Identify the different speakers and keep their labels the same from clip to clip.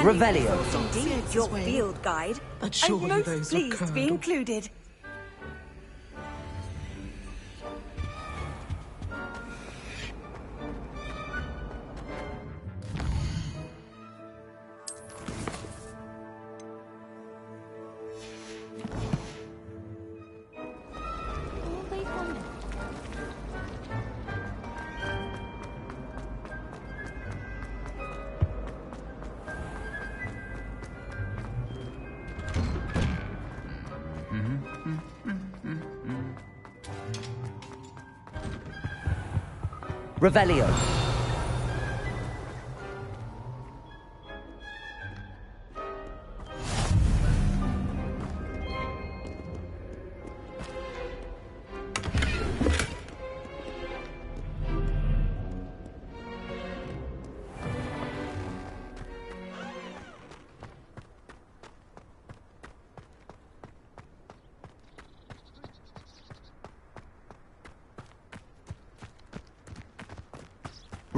Speaker 1: Revelio.
Speaker 2: Indeed, your field guide.
Speaker 3: But surely
Speaker 2: I'm
Speaker 3: those
Speaker 2: most
Speaker 3: are
Speaker 2: pleased to be
Speaker 3: curdled.
Speaker 2: included.
Speaker 1: Revelio.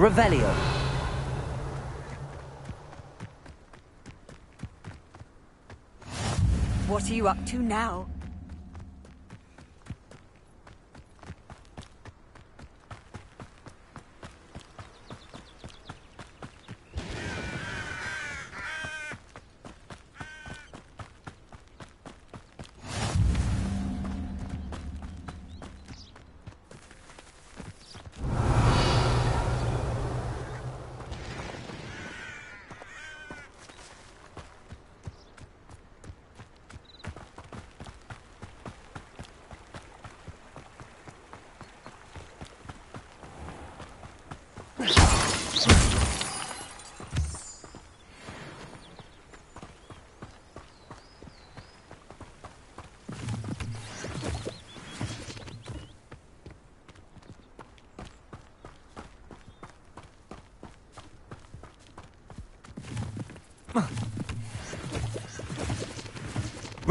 Speaker 1: Revelio.
Speaker 2: What are you up to now?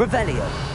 Speaker 1: Revelio.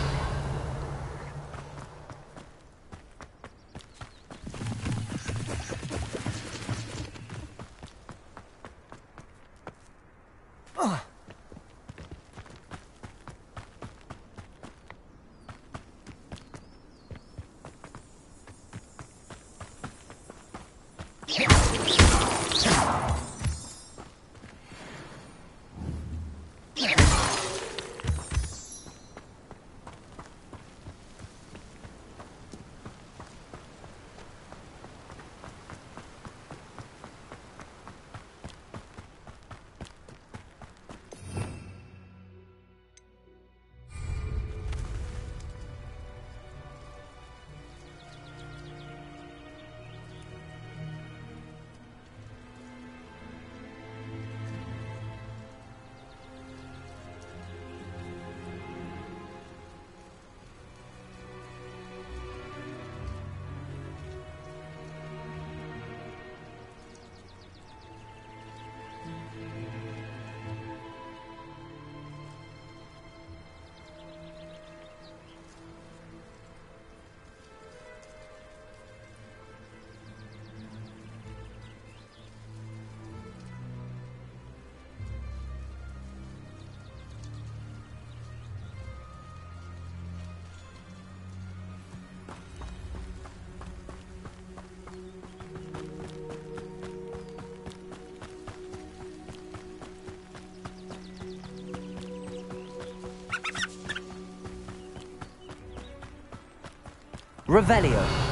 Speaker 1: Revelio.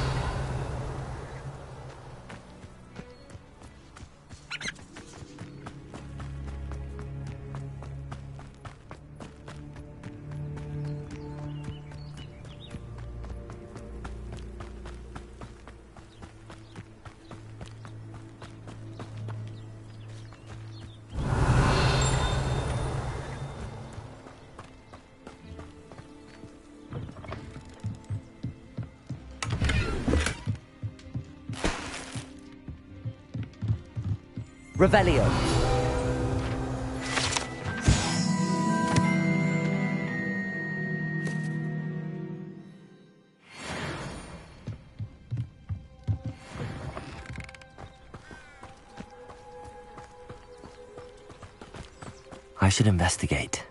Speaker 1: Revelio.
Speaker 3: I should investigate.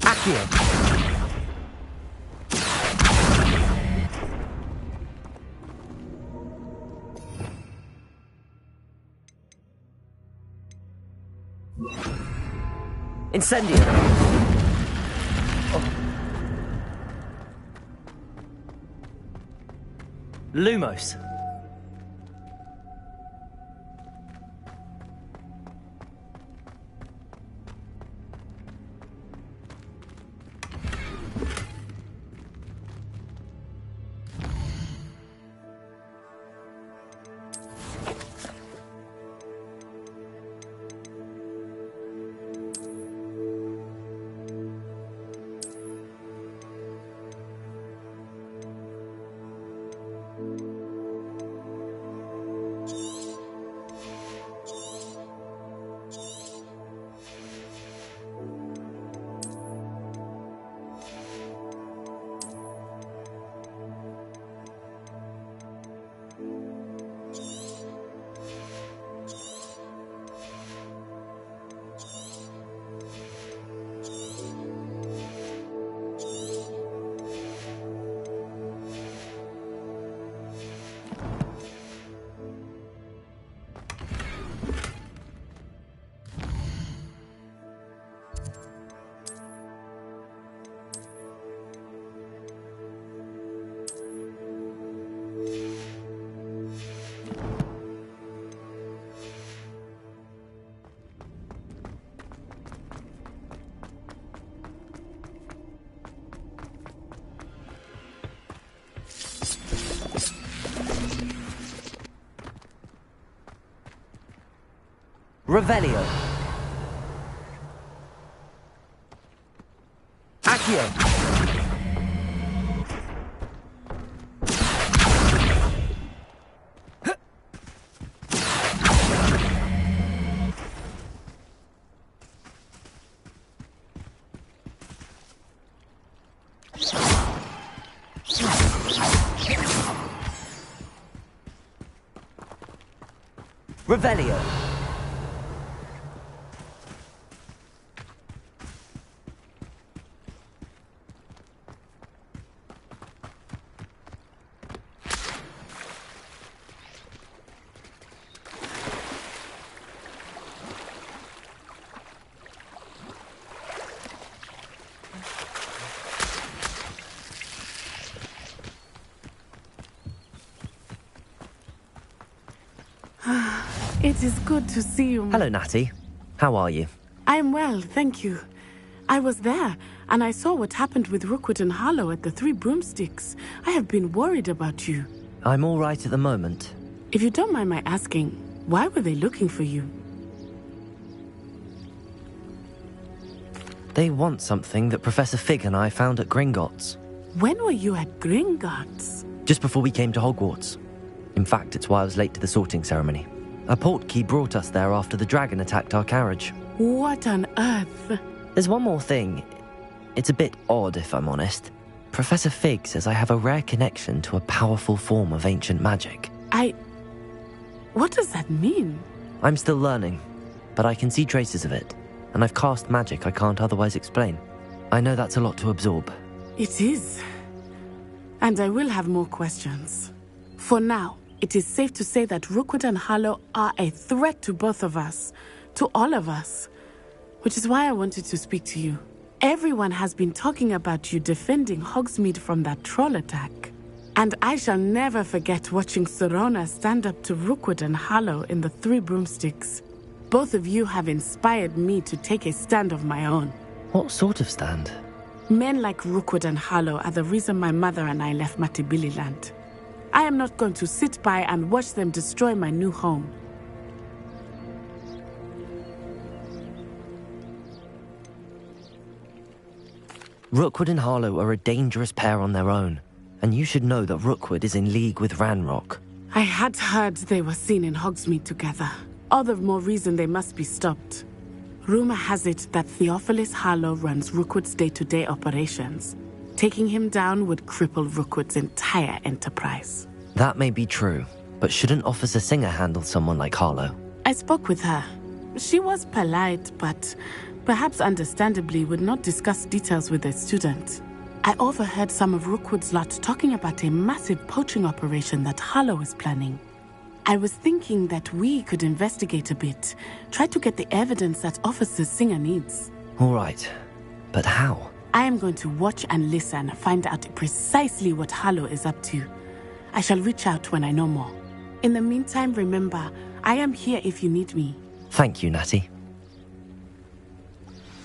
Speaker 1: Accio. Incendio. Lumos. Revelio. Accio. Revelio.
Speaker 4: It is good to see you.
Speaker 3: Hello, Natty. How are you?
Speaker 4: I am well, thank you. I was there, and I saw what happened with Rookwood and Harlow at the Three Broomsticks. I have been worried about you.
Speaker 3: I'm all right at the moment.
Speaker 4: If you don't mind my asking, why were they looking for you?
Speaker 3: They want something that Professor Fig and I found at Gringotts.
Speaker 4: When were you at Gringotts?
Speaker 3: Just before we came to Hogwarts. In fact, it's why I was late to the sorting ceremony. A portkey brought us there after the dragon attacked our carriage.
Speaker 4: What on earth?
Speaker 3: There's one more thing. It's a bit odd, if I'm honest. Professor Fig says I have a rare connection to a powerful form of ancient magic.
Speaker 4: What does that mean?
Speaker 3: I'm still learning, but I can see traces of it, and I've cast magic I can't otherwise explain. I know that's a lot to absorb.
Speaker 4: It is. And I will have more questions. For now, it is safe to say that Rookwood and Harlow are a threat to both of us, to all of us, which is why I wanted to speak to you. Everyone has been talking about you defending Hogsmeade from that troll attack. And I shall never forget watching Serona stand up to Rookwood and Harlow in the Three Broomsticks. Both of you have inspired me to take a stand of my own.
Speaker 3: What sort of stand?
Speaker 4: Men like Rookwood and Harlow are the reason my mother and I left Matabeleland. I am not going to sit by and watch them destroy my new home.
Speaker 3: Rookwood and Harlow are a dangerous pair on their own, and you should know that Rookwood is in league with Ranrock.
Speaker 4: I had heard they were seen in Hogsmeade together. All the more reason they must be stopped. Rumor has it that Theophilus Harlow runs Rookwood's day-to-day operations. Taking him down would cripple Rookwood's entire enterprise.
Speaker 3: That may be true, but shouldn't Officer Singer handle someone like Harlow?
Speaker 4: I spoke with her. She was polite, but perhaps understandably would not discuss details with a student. I overheard some of Rookwood's lot talking about a massive poaching operation that Harlow is planning. I was thinking that we could investigate a bit, try to get the evidence that Officer Singer needs.
Speaker 3: All right, but how?
Speaker 4: I am going to watch and listen, find out precisely what Harlow is up to. I shall reach out when I know more. In the meantime, remember, I am here if you need me.
Speaker 3: Thank you, Natty.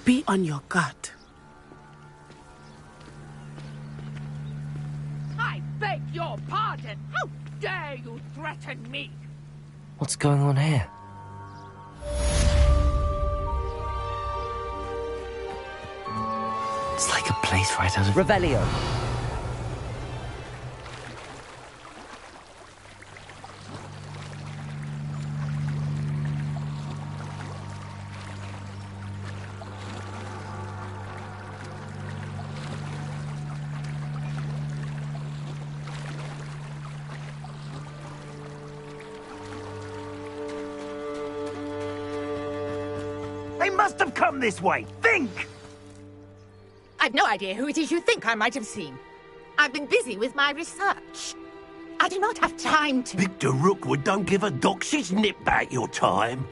Speaker 4: Be on your guard.
Speaker 5: I beg your pardon! How dare you threaten me?
Speaker 3: What's going on here? It's like a place right out of...
Speaker 1: Revelio.
Speaker 6: They must have come this way. Think!
Speaker 5: I've no idea who it is you think I might have seen. I've been busy with my research. I do not have time to...
Speaker 6: Victor Rookwood don't give a doxy's nip back your time.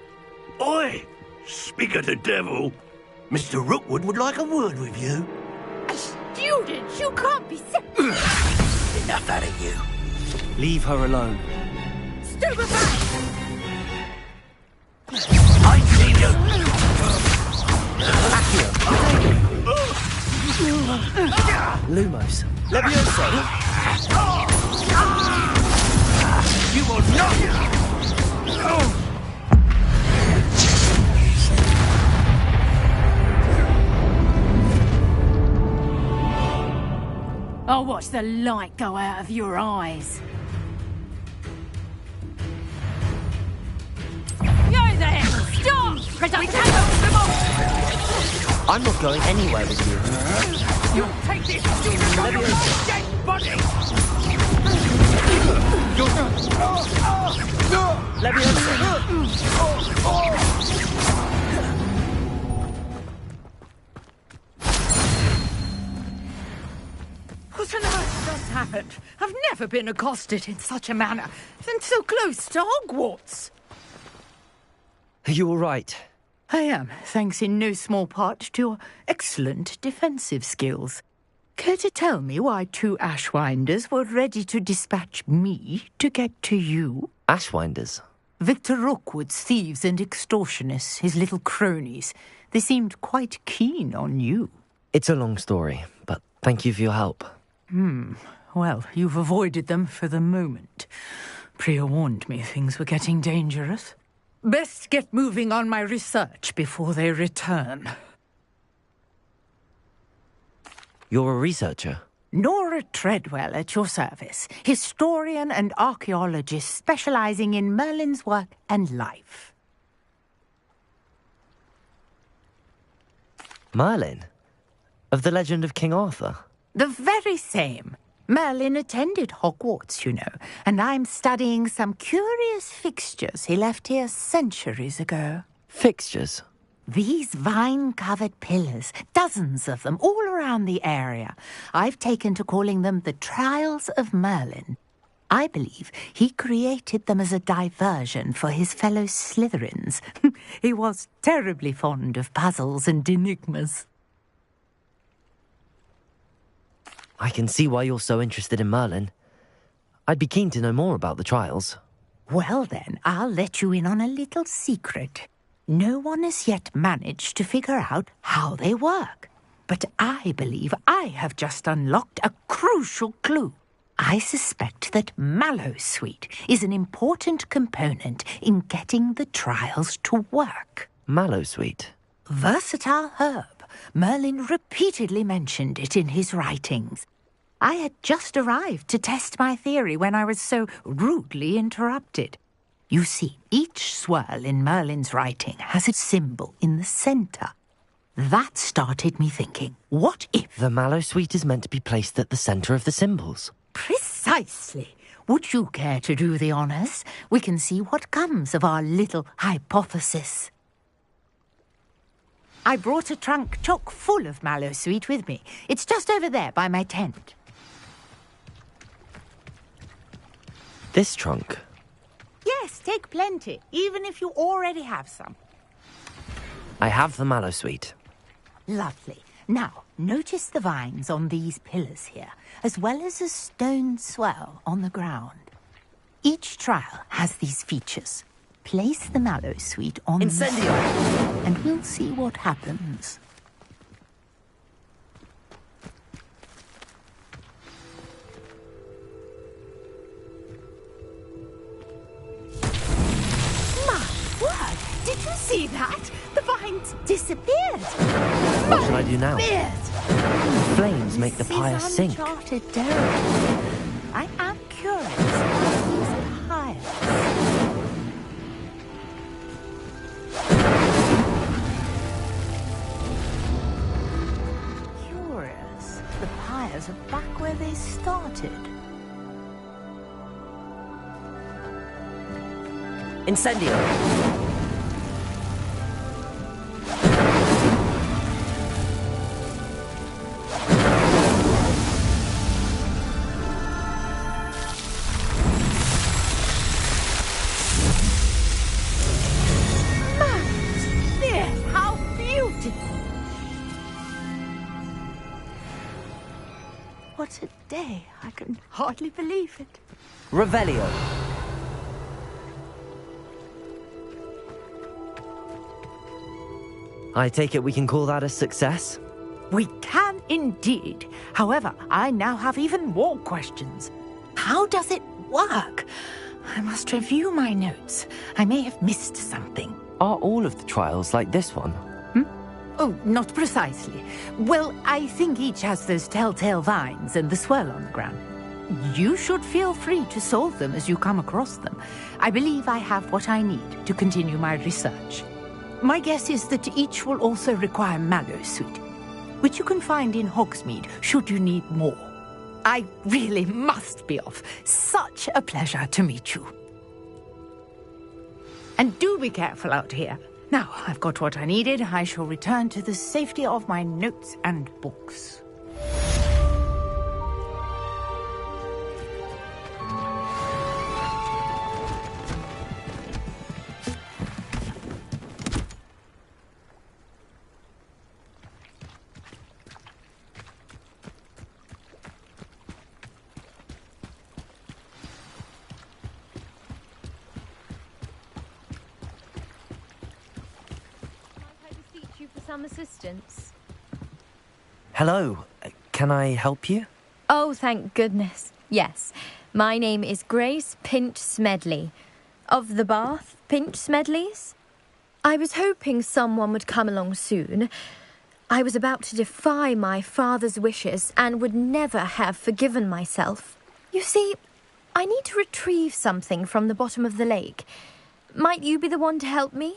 Speaker 6: Oi! Speak of the devil. Mr. Rookwood would like a word with you.
Speaker 5: A student? You can't be sick.
Speaker 6: Enough out of you.
Speaker 1: Leave her alone.
Speaker 5: Stupefy!
Speaker 6: I see you!
Speaker 1: Lumos. Levioso.
Speaker 6: You will not!
Speaker 5: I'll watch the light go out of your eyes. You there! Stop! We can't hold them off!
Speaker 1: I'm not going anywhere with you.
Speaker 5: You'll take this student on your dead body! What on earth just happened? I've never been accosted in such a manner, and so close to Hogwarts.
Speaker 3: Are you all right?
Speaker 5: I am, thanks in no small part to your excellent defensive skills. Care to tell me why two Ashwinders were ready to dispatch me to get to you?
Speaker 3: Ashwinders?
Speaker 5: Victor Rookwood's thieves and extortionists, his little cronies. They seemed quite keen on you.
Speaker 3: It's a long story, but thank you for your help.
Speaker 5: Well, you've avoided them for the moment. Priya warned me things were getting dangerous. Best get moving on my research before they return.
Speaker 3: You're a researcher?
Speaker 5: Nora Treadwell at your service, historian and archaeologist specializing in Merlin's work and life.
Speaker 3: Merlin? Of the legend of King Arthur?
Speaker 5: The very same. Merlin attended Hogwarts, you know, and I'm studying some curious fixtures he left here centuries ago.
Speaker 3: Fixtures?
Speaker 5: These vine-covered pillars, dozens of them, all around the area. I've taken to calling them the Trials of Merlin. I believe he created them as a diversion for his fellow Slytherins. He was terribly fond of puzzles and enigmas.
Speaker 3: I can see why you're so interested in Merlin. I'd be keen to know more about the trials.
Speaker 5: Well then, I'll let you in on a little secret. No one has yet managed to figure out how they work. But I believe I have just unlocked a crucial clue. I suspect that Mallowsweet is an important component in getting the trials to work.
Speaker 3: Mallowsweet?
Speaker 5: Versatile herb. Merlin repeatedly mentioned it in his writings. I had just arrived to test my theory when I was so rudely interrupted. You see, each swirl in Merlin's writing has a symbol in the centre. That started me thinking, what if...
Speaker 3: The mallow sweet is meant to be placed at the centre of the symbols.
Speaker 5: Precisely. Would you care to do the honours? We can see what comes of our little hypothesis. I brought a trunk chock full of mallow sweet with me. It's just over there by my tent.
Speaker 3: This trunk?
Speaker 5: Yes, take plenty, even if you already have some.
Speaker 3: I have the mallow sweet.
Speaker 5: Lovely. Now, notice the vines on these pillars here, as well as a stone swell on the ground. Each trial has these features. Place the mallow sweet on the
Speaker 1: Incendio!
Speaker 5: swell, and we'll see what happens. My word! Did you see that? The vines disappeared.
Speaker 3: What should I do now?
Speaker 5: Disappeared.
Speaker 3: Flames make the pyre sink.
Speaker 5: Uncharted territory. I am curious about these pyres. Curious. The pyres are back where they started.
Speaker 1: Incendio!
Speaker 5: How beautiful! What a day. I can hardly believe it.
Speaker 1: Revelio!
Speaker 3: I take it we can call that a success?
Speaker 5: We can indeed. However, I now have even more questions. How does it work? I must review my notes. I may have missed something.
Speaker 3: Are all of the trials like this one?
Speaker 5: Oh, not precisely. Well, I think each has those telltale vines and the swirl on the ground. You should feel free to solve them as you come across them. I believe I have what I need to continue my research. My guess is that each will also require mallow sweet, which you can find in Hogsmeade should you need more. I really must be off. Such a pleasure to meet you. And do be careful out here. Now, I've got what I needed. I shall return to the safety of my notes and books.
Speaker 7: Some assistance.
Speaker 3: Hello. Can I help you?
Speaker 7: Oh, thank goodness. Yes. My name is Grace Pinch Smedley. Of the Bath Pinch Smedleys. I was hoping someone would come along soon. I was about to defy my father's wishes and would never have forgiven myself. You see, I need to retrieve something from the bottom of the lake. Might you be the one to help me?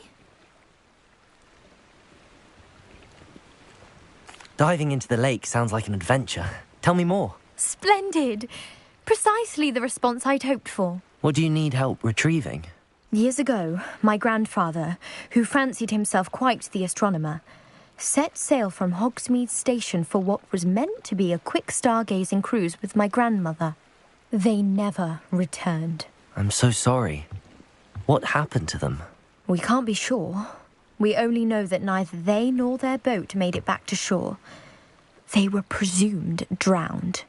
Speaker 3: Diving into the lake sounds like an adventure. Tell me more.
Speaker 7: Splendid. Precisely the response I'd hoped for.
Speaker 3: What do you need help retrieving?
Speaker 7: Years ago, my grandfather, who fancied himself quite the astronomer, set sail from Hogsmeade Station for what was meant to be a quick stargazing cruise with my grandmother. They never returned.
Speaker 3: I'm so sorry. What happened to them?
Speaker 7: We can't be sure. We only know that neither they nor their boat made it back to shore. They were presumed drowned.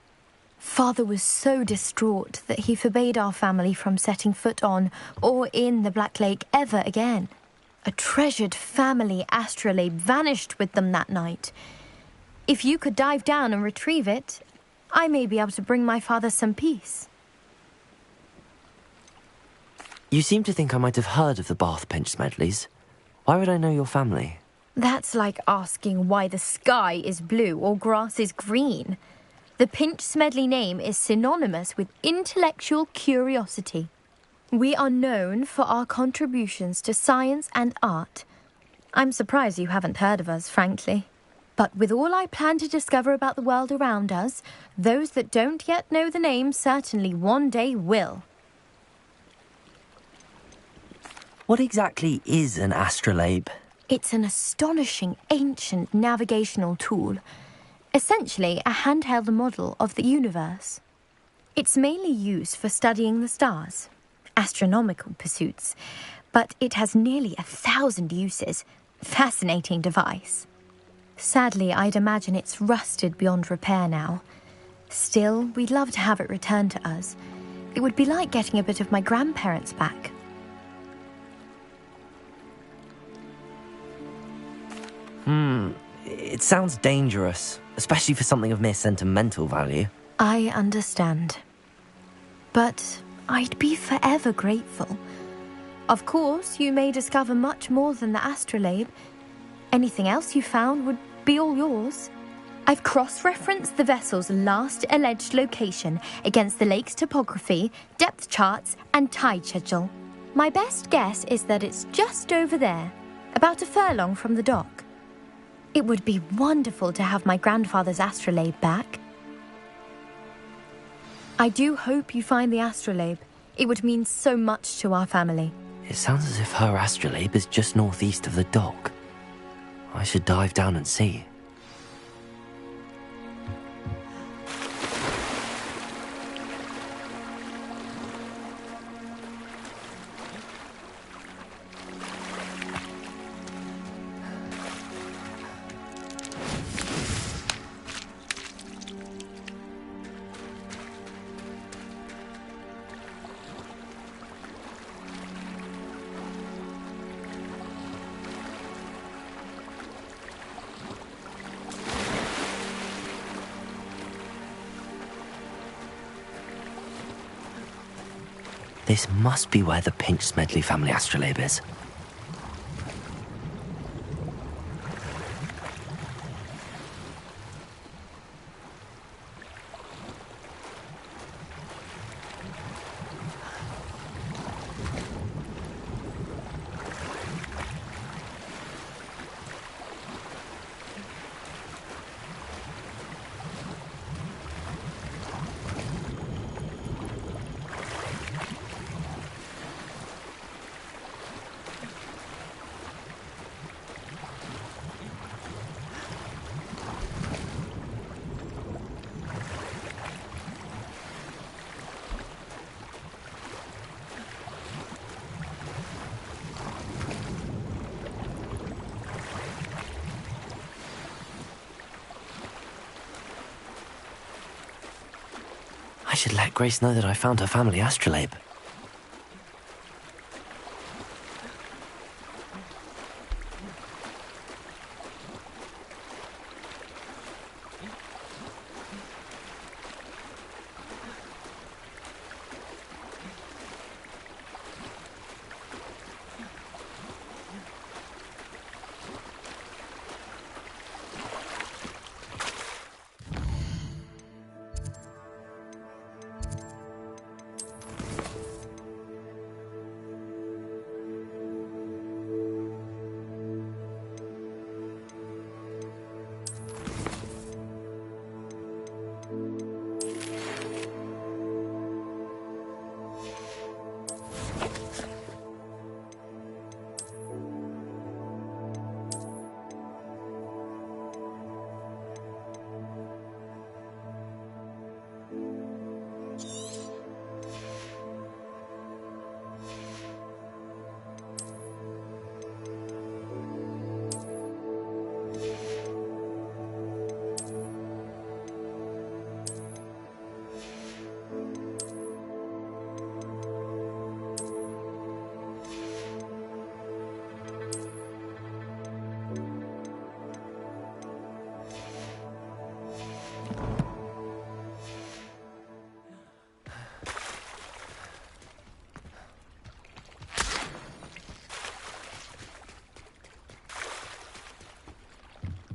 Speaker 7: Father was so distraught that he forbade our family from setting foot on or in the Black Lake ever again. A treasured family astrolabe vanished with them that night. If you could dive down and retrieve it, I may be able to bring my father some peace.
Speaker 3: You seem to think I might have heard of the Bath Pinch Smedleys. Why would I know your family?
Speaker 7: That's like asking why the sky is blue or grass is green. The Pinch Smedley name is synonymous with intellectual curiosity. We are known for our contributions to science and art. I'm surprised you haven't heard of us, frankly. But with all I plan to discover about the world around us, those that don't yet know the name certainly one day will.
Speaker 3: What exactly is an astrolabe?
Speaker 7: It's an astonishing ancient navigational tool. Essentially a handheld model of the universe. It's mainly used for studying the stars, astronomical pursuits, but it has nearly 1,000 uses. Fascinating device. Sadly, I'd imagine it's rusted beyond repair now. Still, we'd love to have it returned to us. It would be like getting a bit of my grandparents back.
Speaker 3: It sounds dangerous, especially for something of mere sentimental value.
Speaker 7: I understand. But I'd be forever grateful. Of course, you may discover much more than the astrolabe. Anything else you found would be all yours. I've cross-referenced the vessel's last alleged location against the lake's topography, depth charts, and tide schedule. My best guess is that it's just over there, about a furlong from the dock. It would be wonderful to have my grandfather's astrolabe back. I do hope you find the astrolabe. It would mean so much to our family.
Speaker 3: It sounds as if her astrolabe is just northeast of the dock. I should dive down and see. This must be where the Pinch Smedley family astrolabe is. I should let Grace know that I found her family astrolabe.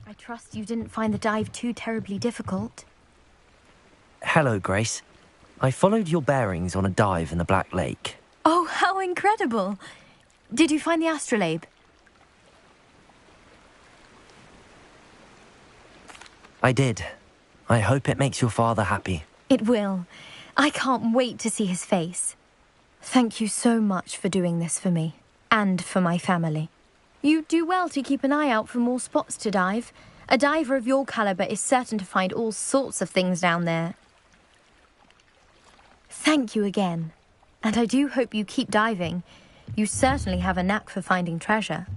Speaker 7: I trust you didn't find the dive too terribly difficult.
Speaker 3: Hello, Grace. I followed your bearings on a dive in the Black Lake.
Speaker 7: Oh, how incredible! Did you find the astrolabe?
Speaker 3: I did. I hope it makes your father happy.
Speaker 7: It will. I can't wait to see his face. Thank you so much for doing this for me, and for my family. You do well to keep an eye out for more spots to dive. A diver of your caliber is certain to find all sorts of things down there. Thank you again. And I do hope you keep diving. You certainly have a knack for finding treasure.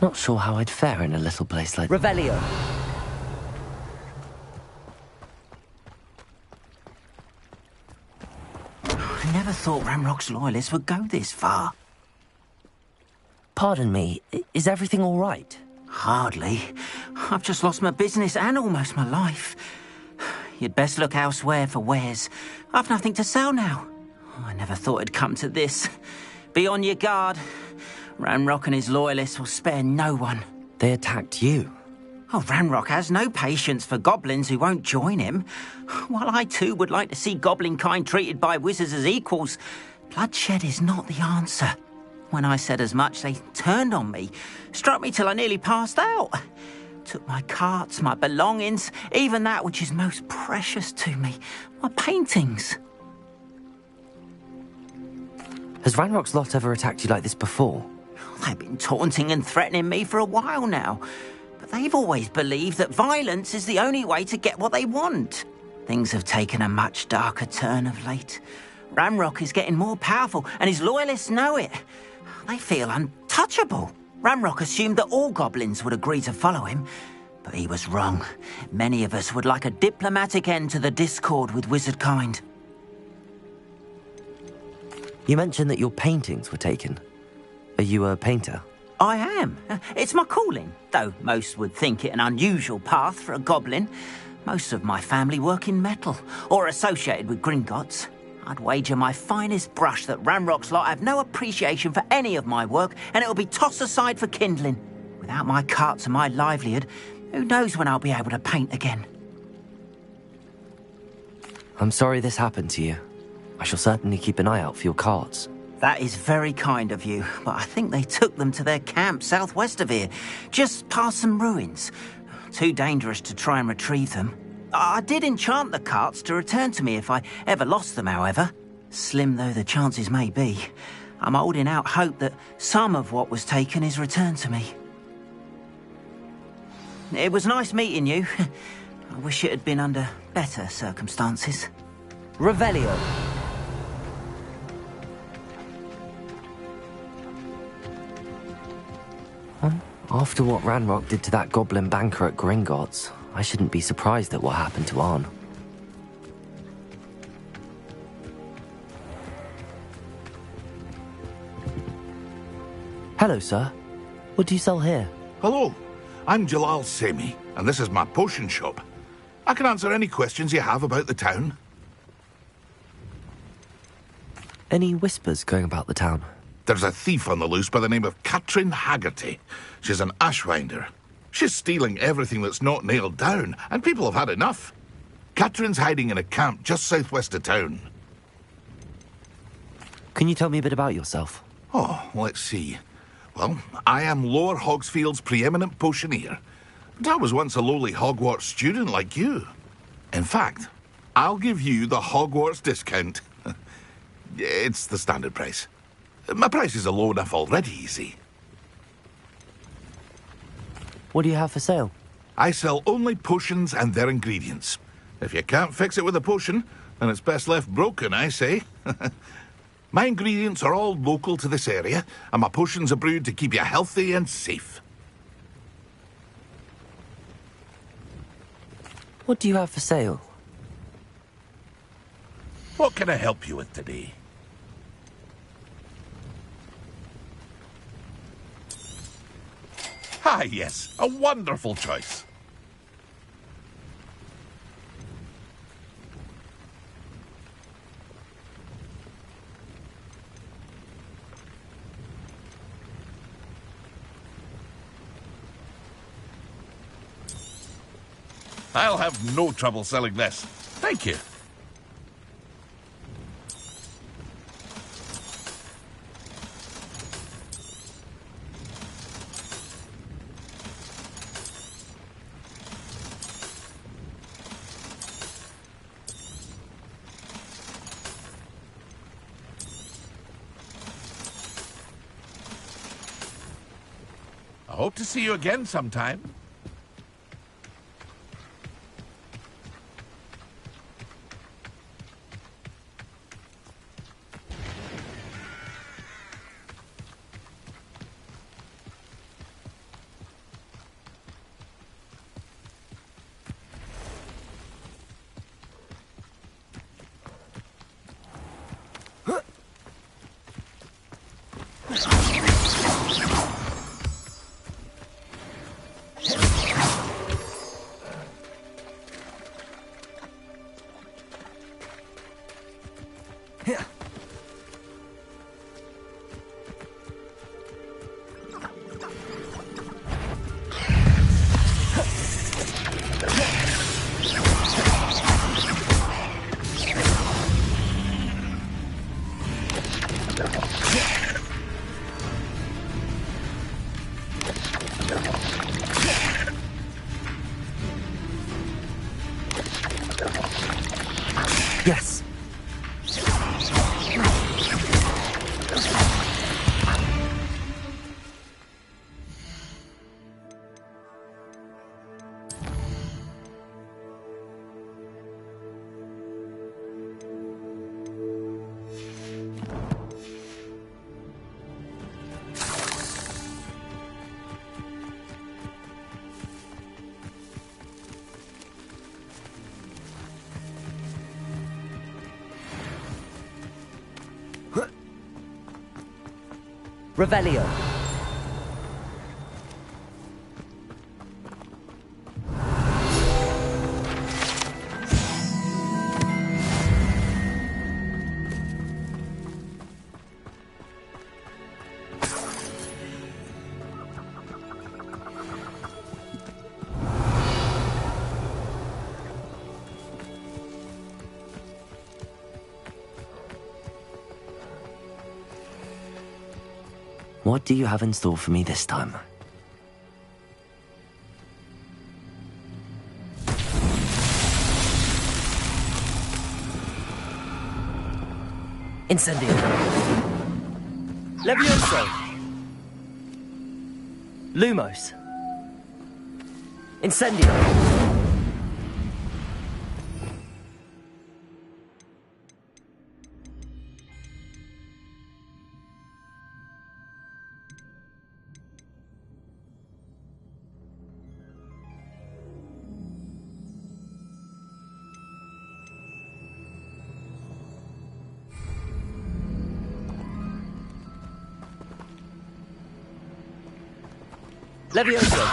Speaker 3: Not sure how I'd fare in a little place like
Speaker 1: Revelio.
Speaker 8: I never thought Ramrock's loyalists would go this far.
Speaker 3: Pardon me, is everything all right?
Speaker 8: Hardly. I've just lost my business and almost my life. You'd best look elsewhere for wares. I've nothing to sell now. I never thought it'd come to this. Be on your guard. Ramrock and his loyalists will spare no one.
Speaker 3: They attacked you.
Speaker 8: Oh, Ramrock has no patience for goblins who won't join him. While I too would like to see goblin kind treated by wizards as equals, bloodshed is not the answer. When I said as much, they turned on me, struck me till I nearly passed out. Took my carts, my belongings, even that which is most precious to me, my paintings.
Speaker 3: Has Ranrock's lot ever attacked you like this before?
Speaker 8: They've been taunting and threatening me for a while now, but they've always believed that violence is the only way to get what they want. Things have taken a much darker turn of late. Ramrock is getting more powerful, and his loyalists know it. They feel untouchable. Ramrock assumed that all goblins would agree to follow him, but he was wrong. Many of us would like a diplomatic end to the discord with wizard kind.
Speaker 3: You mentioned that your paintings were taken. Are you a painter?
Speaker 8: I am. It's my calling, though most would think it an unusual path for a goblin. Most of my family work in metal, or associated with Gringotts. I'd wager my finest brush that Ramrock's lot have no appreciation for any of my work, and it'll be tossed aside for kindling. Without my carts and my livelihood, who knows when I'll be able to paint again?
Speaker 3: I'm sorry this happened to you. I shall certainly keep an eye out for your carts.
Speaker 8: That is very kind of you, but I think they took them to their camp southwest of here, just past some ruins. Too dangerous to try and retrieve them. I did enchant the carts to return to me if I ever lost them, however. Slim though the chances may be, I'm holding out hope that some of what was taken is returned to me. It was nice meeting you. I wish it had been under better circumstances.
Speaker 1: Revelio.
Speaker 3: After what Ranrock did to that goblin banker at Gringotts, I shouldn't be surprised at what happened to Arn. Hello, sir. What do you sell here?
Speaker 9: Hello, I'm Jalal Semi, and this is my potion shop. I can answer any questions you have about the town.
Speaker 3: Any whispers going about the town?
Speaker 9: There's a thief on the loose by the name of Katrin Haggerty. She's an ashwinder. She's stealing everything that's not nailed down, and people have had enough. Katrin's hiding in a camp just southwest of town.
Speaker 3: Can you tell me a bit about yourself?
Speaker 9: Oh, let's see. Well, I am Lower Hogsfield's preeminent potioneer. And I was once a lowly Hogwarts student like you. In fact, I'll give you the Hogwarts discount. It's the standard price. My prices are low enough already, you see.
Speaker 3: What do you have for sale?
Speaker 9: I sell only potions and their ingredients. If you can't fix it with a potion, then it's best left broken, I say. My ingredients are all local to this area, and my potions are brewed to keep you healthy and safe.
Speaker 3: What do you have for sale?
Speaker 9: What can I help you with today? Ah, yes, a wonderful choice. I'll have no trouble selling this. Thank you. I hope to see you again sometime.
Speaker 3: Yes.
Speaker 1: Revelio.
Speaker 3: What do you have in store for me this time?
Speaker 1: Incendio. Levioso. Lumos. Incendio. Levioso.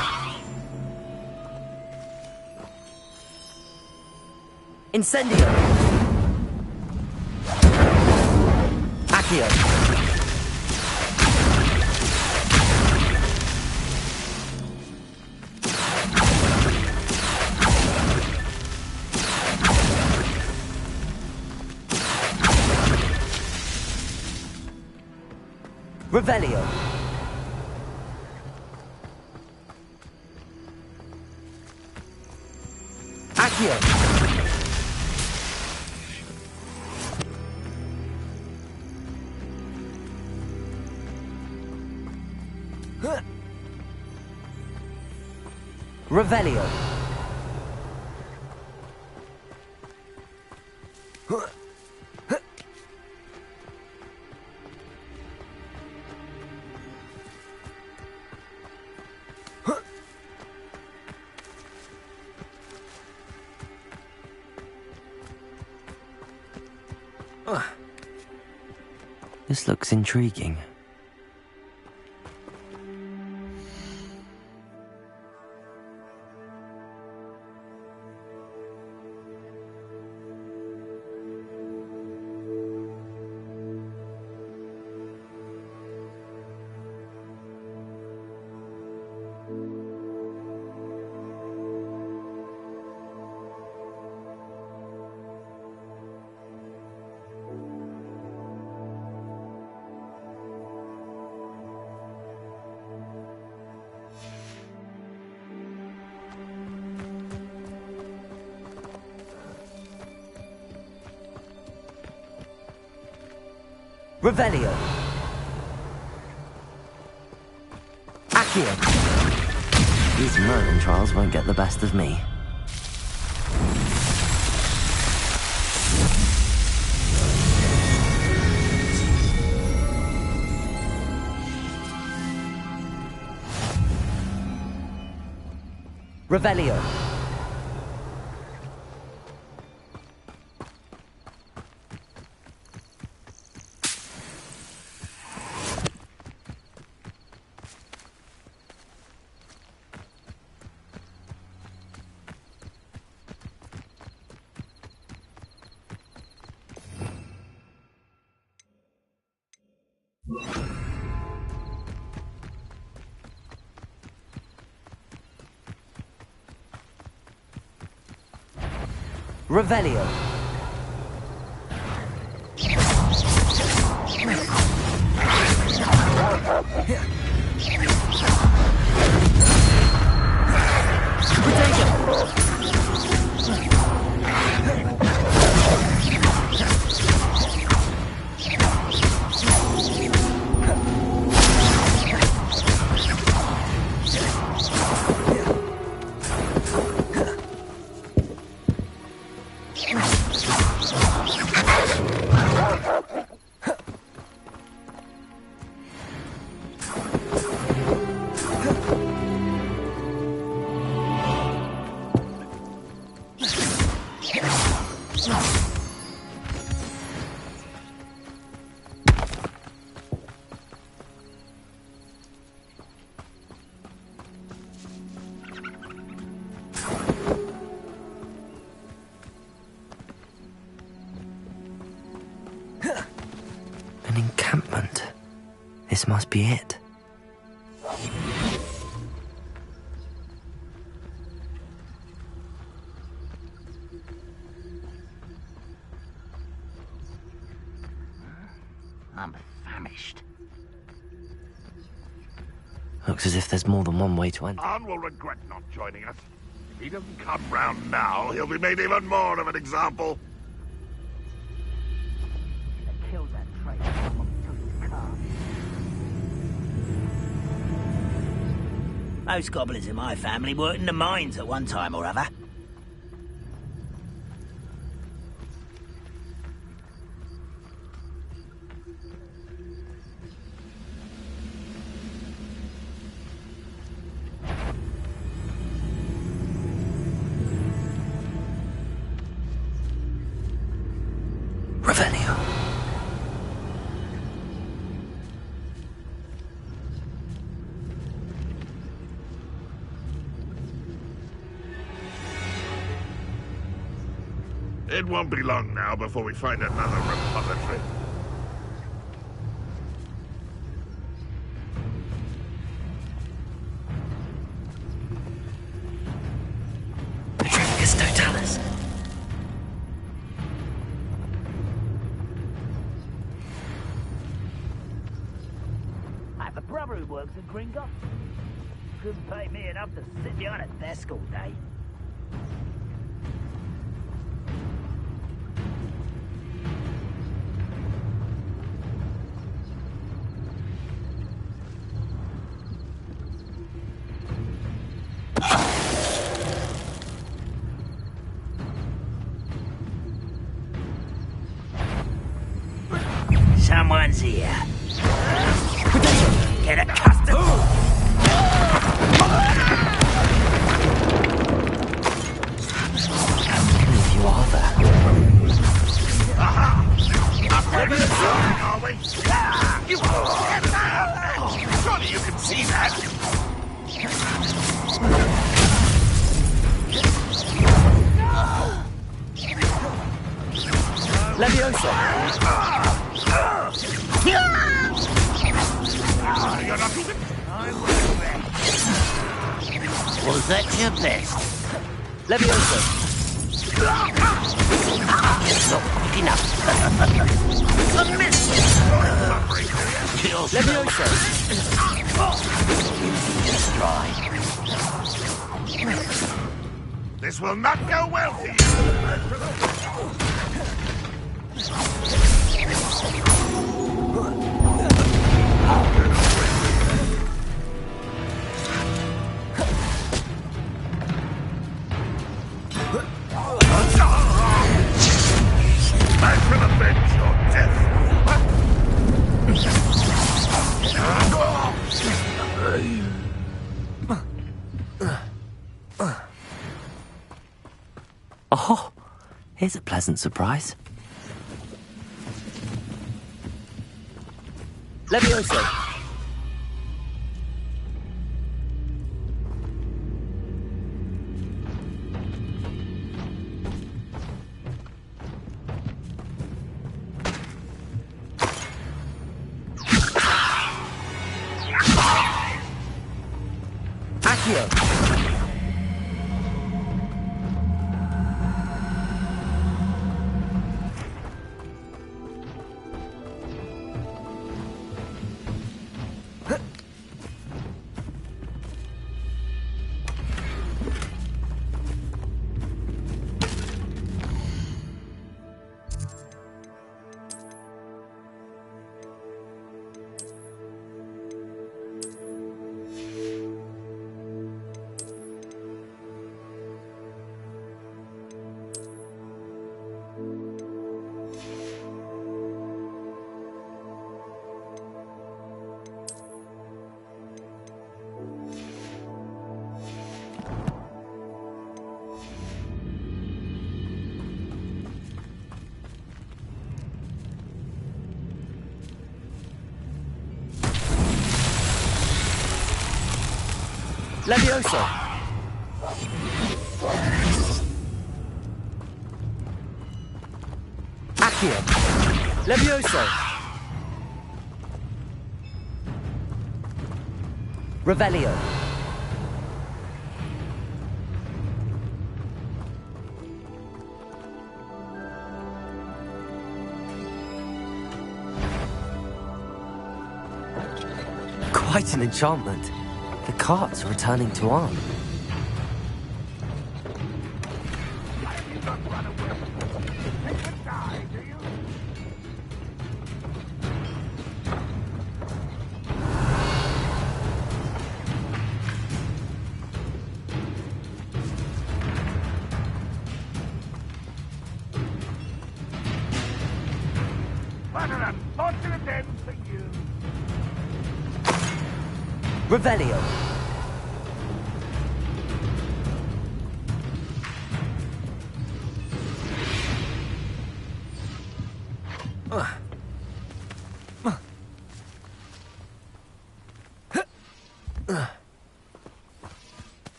Speaker 1: Incendio. Accio. Revelio. Accio. Revelio.
Speaker 3: This looks intriguing.
Speaker 1: Revelio. Accio.
Speaker 3: These Merlin trials won't get the best of me.
Speaker 1: Revelio. Revelio.
Speaker 3: An encampment. This must be it.
Speaker 8: I'm famished.
Speaker 3: Looks as if there's more than one way to enter.
Speaker 9: Arn will regret not joining us. If he doesn't come round now, he'll be made even more of an example.
Speaker 8: Kill that traitor. Someone took his car. Most goblins in my family worked in the mines at one time or other.
Speaker 3: Revelio.
Speaker 9: It won't be long now before we find another repository.
Speaker 3: Petrificus totalis.
Speaker 8: I have a brother who works at Gringotts. Couldn't pay me enough to sit behind a desk all day. Someone's here. Get accustomed.
Speaker 3: If you are there.
Speaker 9: Are we? Surely you can see that.
Speaker 1: Leviosa.
Speaker 9: You're not even...
Speaker 8: Was that your best?
Speaker 1: Leviosa.
Speaker 8: Not quick enough. A miss!
Speaker 1: Leviosa.
Speaker 8: Just dry.
Speaker 9: This will not go well for you. I can avenge your death.
Speaker 3: Oh, here's a pleasant surprise.
Speaker 1: Levioso. Accio. Levioso. Accio. Levioso. Revelio.
Speaker 3: Quite an enchantment. The carts are returning to arm.
Speaker 6: What an unfortunate end for you.
Speaker 1: Revelio.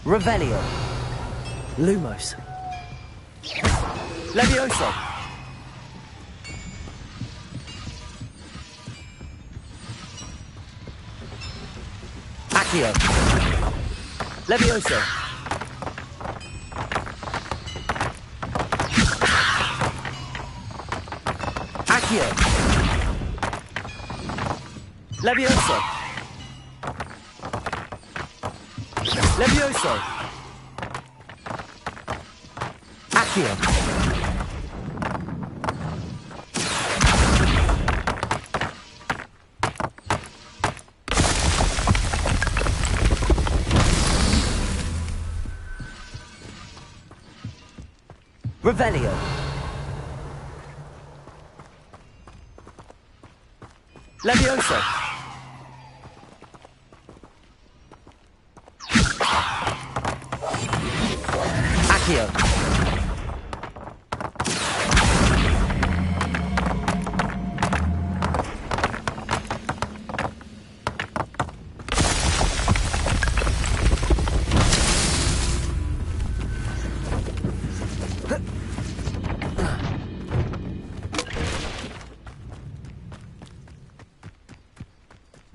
Speaker 1: Revelio.
Speaker 3: Lumos.
Speaker 1: Levioso. Accio. Levioso. Accio. Levioso. Levioso. Accio. Revelio. Levioso. Accio.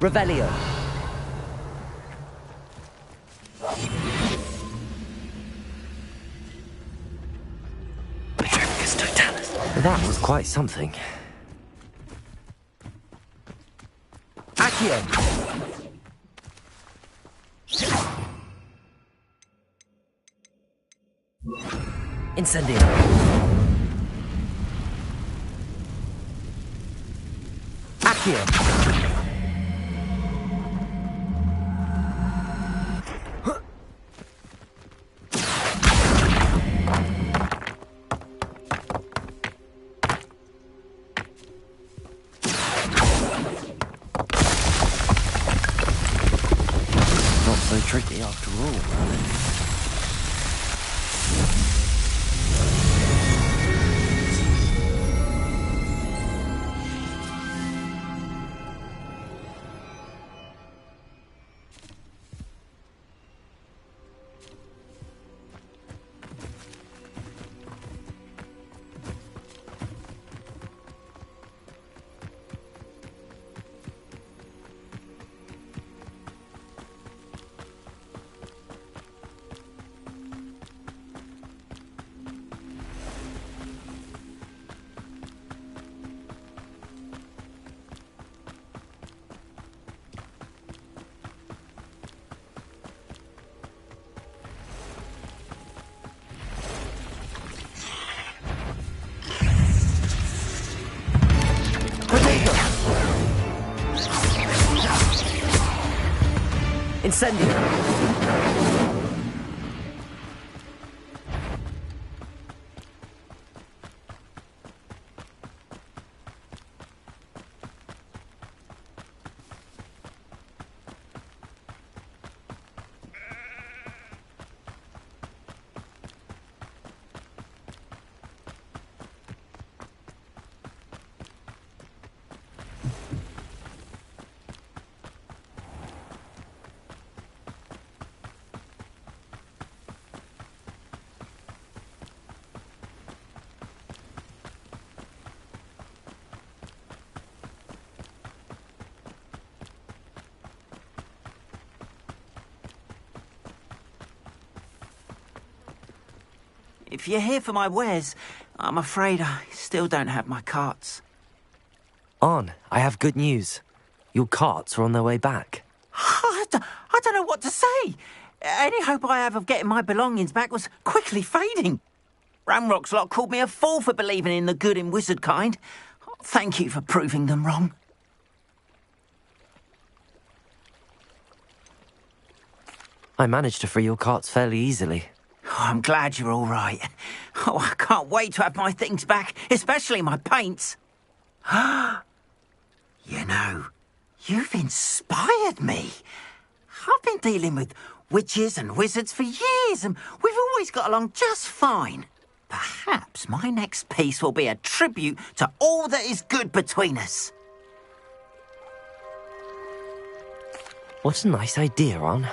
Speaker 1: Revelio.
Speaker 3: That was quite something.
Speaker 1: Accio. Incendio. Accio.
Speaker 3: Not so tricky after all, Merlin.
Speaker 1: Incendio.
Speaker 8: If you're here for my wares, I'm afraid I still don't have my carts.
Speaker 3: Arn, I have good news. Your carts are on their way back.
Speaker 8: I don't know what to say. Any hope I have of getting my belongings back was quickly fading. Ramrock's lot called me a fool for believing in the good in wizard kind. Thank you for proving them wrong.
Speaker 3: I managed to free your carts fairly easily.
Speaker 8: Oh, I'm glad you're all right. Oh, I can't wait to have my things back, especially my paints. You know, you've inspired me. I've been dealing with witches and wizards for years, and we've always got along just fine. Perhaps my next piece will be a tribute to all that is good between us.
Speaker 3: What a nice idea, Arn.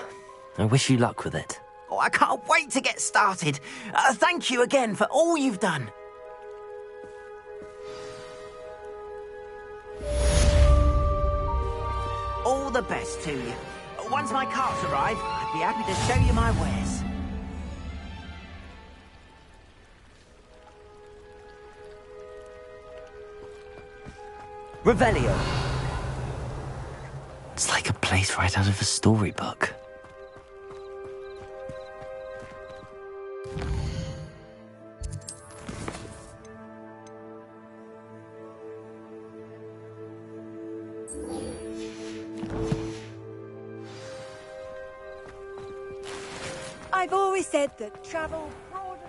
Speaker 3: I wish you luck with it.
Speaker 8: Oh, I can't wait to get started. Thank you again for all you've done. All the best to you. Once my carts arrive, I'd be happy to show you my wares.
Speaker 1: Revelio.
Speaker 3: It's like a place right out of a storybook.
Speaker 2: I've always said that travel broadens.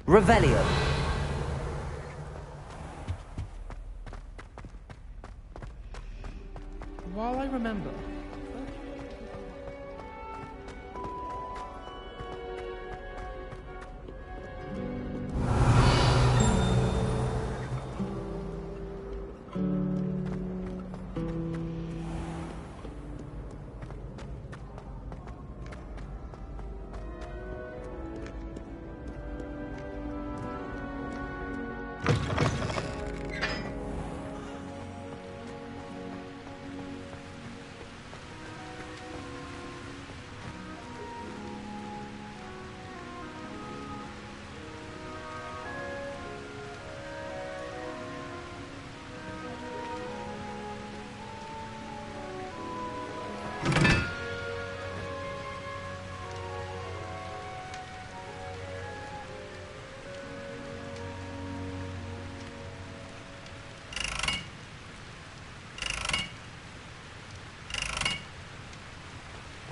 Speaker 1: Revelio.
Speaker 10: While I remember.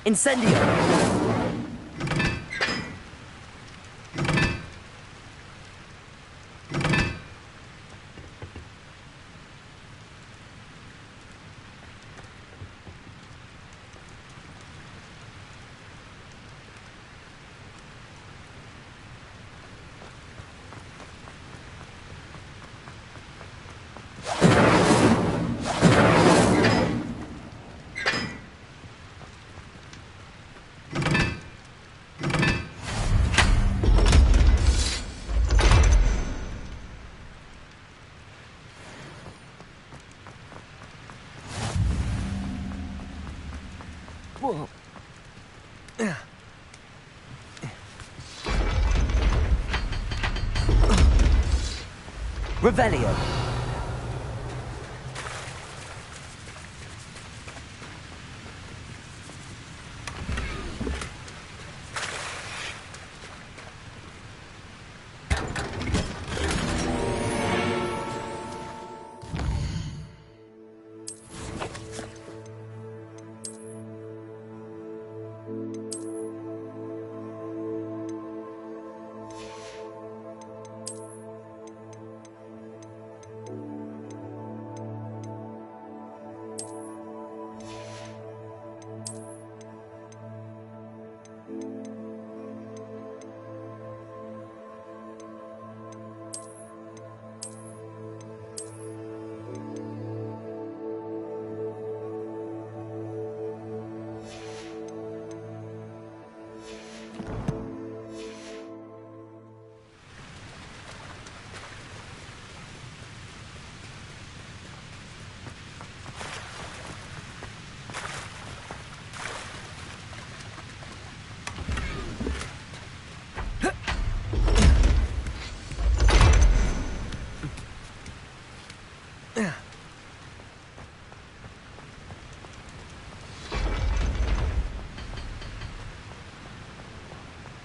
Speaker 1: Incendio. Whoa. Revelio.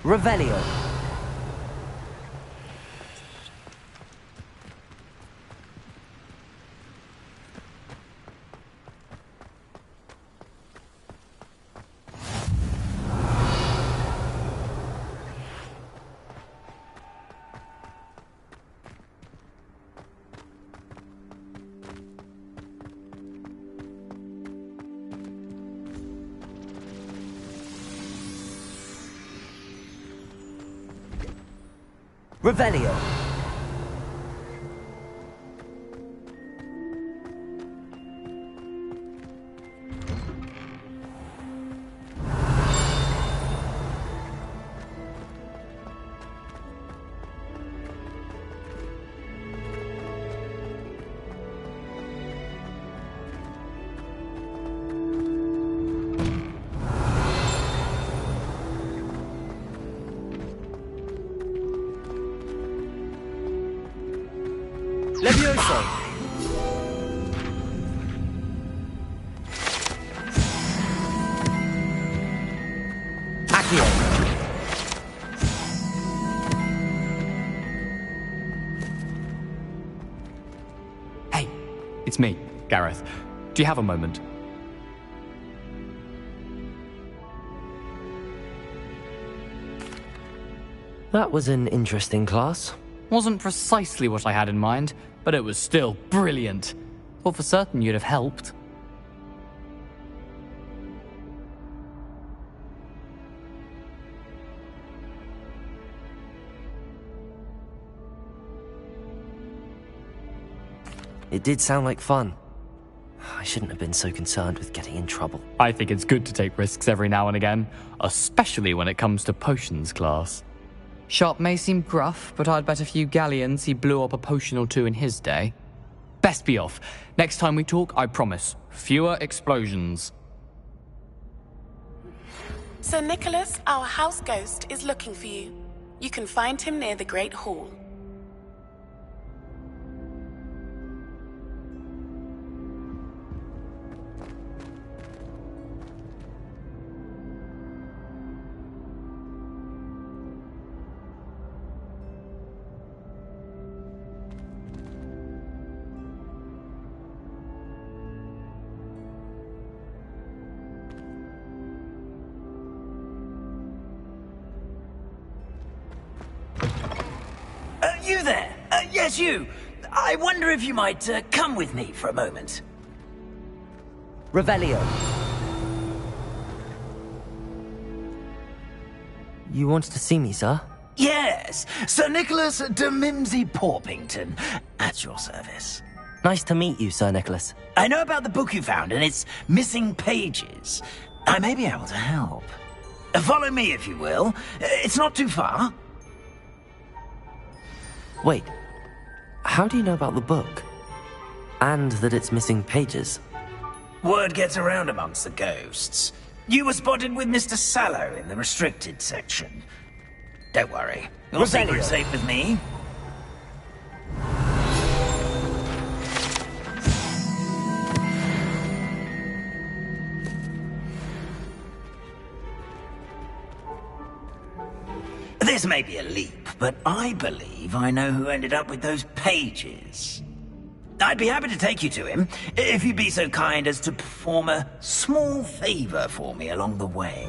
Speaker 1: Revelio. Revelio. Levioso. Accio.
Speaker 11: Hey, it's me, Gareth. Do you have a moment?
Speaker 3: That was an interesting class.
Speaker 11: Wasn't precisely what I had in mind, but it was still brilliant. Thought for certain you'd have helped.
Speaker 3: It did sound like fun. I shouldn't have been so concerned with getting in trouble.
Speaker 11: I think it's good to take risks every now and again, especially when it comes to potions class. Sharp may seem gruff, but I'd bet a few galleons he blew up a potion or two in his day. Best be off. Next time we talk, I promise, fewer explosions.
Speaker 4: Sir Nicholas, our house ghost, is looking for you. You can find him near the Great Hall.
Speaker 8: You there? Yes, you. I wonder if you might come with me for a moment.
Speaker 1: Revelio.
Speaker 3: You wanted to see me, sir?
Speaker 8: Yes, Sir Nicholas de Mimsy Porpington, at your service.
Speaker 3: Nice to meet you, Sir Nicholas.
Speaker 8: I know about the book you found and its missing pages. I may be able to help. Follow me, if you will. It's not too far.
Speaker 3: Wait, how do you know about the book? And that it's missing pages?
Speaker 8: Word gets around amongst the ghosts. You were spotted with Mr. Sallow in the restricted section. Don't worry, your secret's safe with me. This may be a leap, but I believe I know who ended up with those pages. I'd be happy to take you to him, if you'd be so kind as to perform a small favor for me along the way.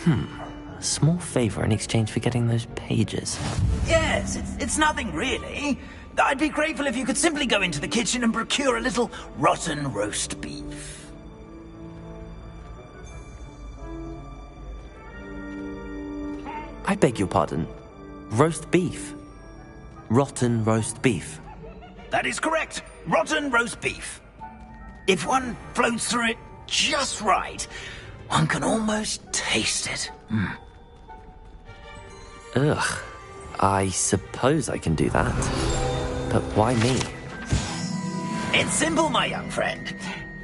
Speaker 3: A small favor in exchange for getting those pages.
Speaker 8: Yes, it's nothing really. I'd be grateful if you could simply go into the kitchen and procure a little rotten roast beef.
Speaker 3: I beg your pardon. Roast beef. Rotten roast beef.
Speaker 8: That is correct. Rotten roast beef. If one floats through it just right, one can almost taste it.
Speaker 3: Ugh. I suppose I can do that. But why me?
Speaker 8: It's simple, my young friend.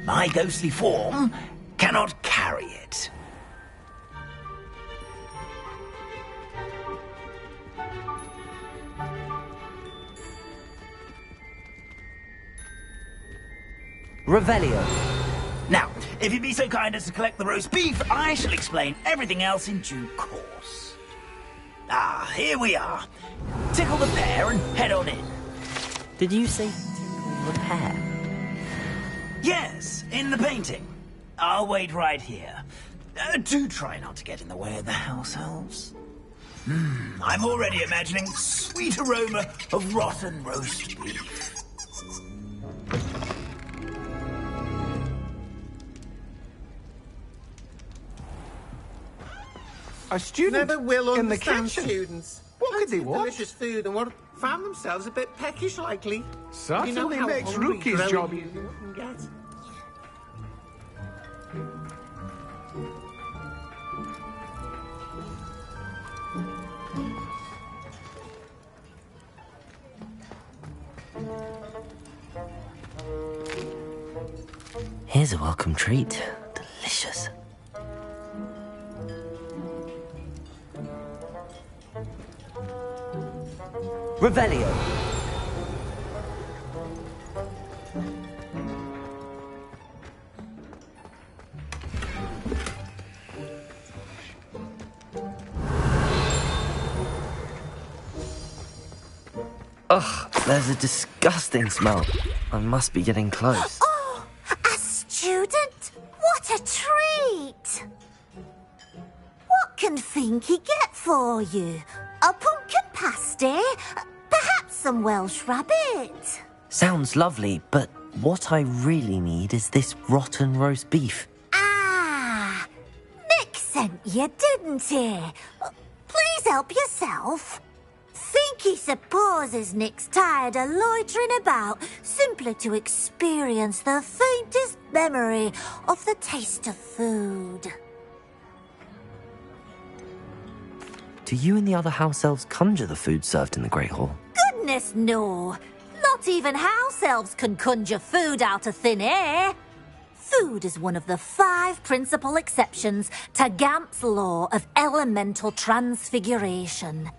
Speaker 8: My ghostly form cannot carry it.
Speaker 1: Revelio.
Speaker 8: Now, if you'd be so kind as to collect the roast beef, I shall explain everything else in due course. Ah, here we are. Tickle the pear and head on in.
Speaker 3: Did you say tickle the pear?
Speaker 8: Yes, in the painting. I'll wait right here. Do try not to get in the way of the house elves. I'm already imagining sweet aroma of rotten roast beef.
Speaker 10: A student
Speaker 12: Never will
Speaker 10: in the
Speaker 12: understand
Speaker 10: kitchen.
Speaker 12: students.
Speaker 10: What could they want?
Speaker 12: Delicious food and what found themselves a bit peckish likely.
Speaker 10: Certainly
Speaker 12: you know how
Speaker 10: makes
Speaker 12: hungry
Speaker 10: Rookie's
Speaker 12: growing
Speaker 10: job.
Speaker 12: you can get.
Speaker 3: Here's a welcome treat. Delicious.
Speaker 1: Revelio.
Speaker 3: Ugh, there's a disgusting smell. I must be getting close.
Speaker 2: Oh, a student? What a treat!
Speaker 13: can Finky get for you? A pumpkin pasty? Perhaps some Welsh rabbit?
Speaker 3: Sounds lovely, but what I really need is this rotten roast beef.
Speaker 13: Ah, Nick sent you, didn't he? Please help yourself. Finky supposes Nick's tired of loitering about simply to experience the faintest memory of the taste of food.
Speaker 3: Do you and the other house elves conjure the food served in the Great Hall?
Speaker 13: Goodness, no. Not even house elves can conjure food out of thin air. Food is one of the 5 principal exceptions to Gamp's law of elemental transfiguration.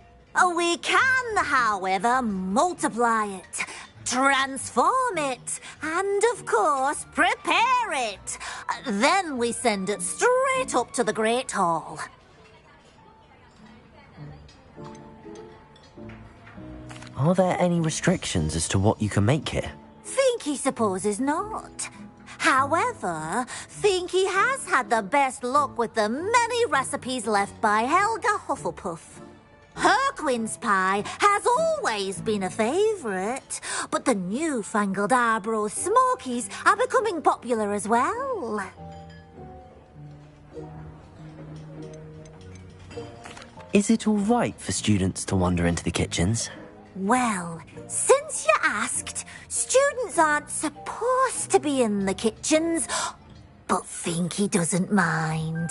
Speaker 13: We can, however, multiply it, transform it, and, of course, prepare it. Then we send it straight up to the Great Hall.
Speaker 3: Are there any restrictions as to what you can make here?
Speaker 13: Finky supposes not. However, Finky has had the best luck with the many recipes left by Helga Hufflepuff. Her quince pie has always been a favourite, but the newfangled Arbroath Smokies are becoming popular as well.
Speaker 3: Is it all right for students to wander into the kitchens?
Speaker 13: Well, since you asked, students aren't supposed to be in the kitchens, but Finky doesn't mind.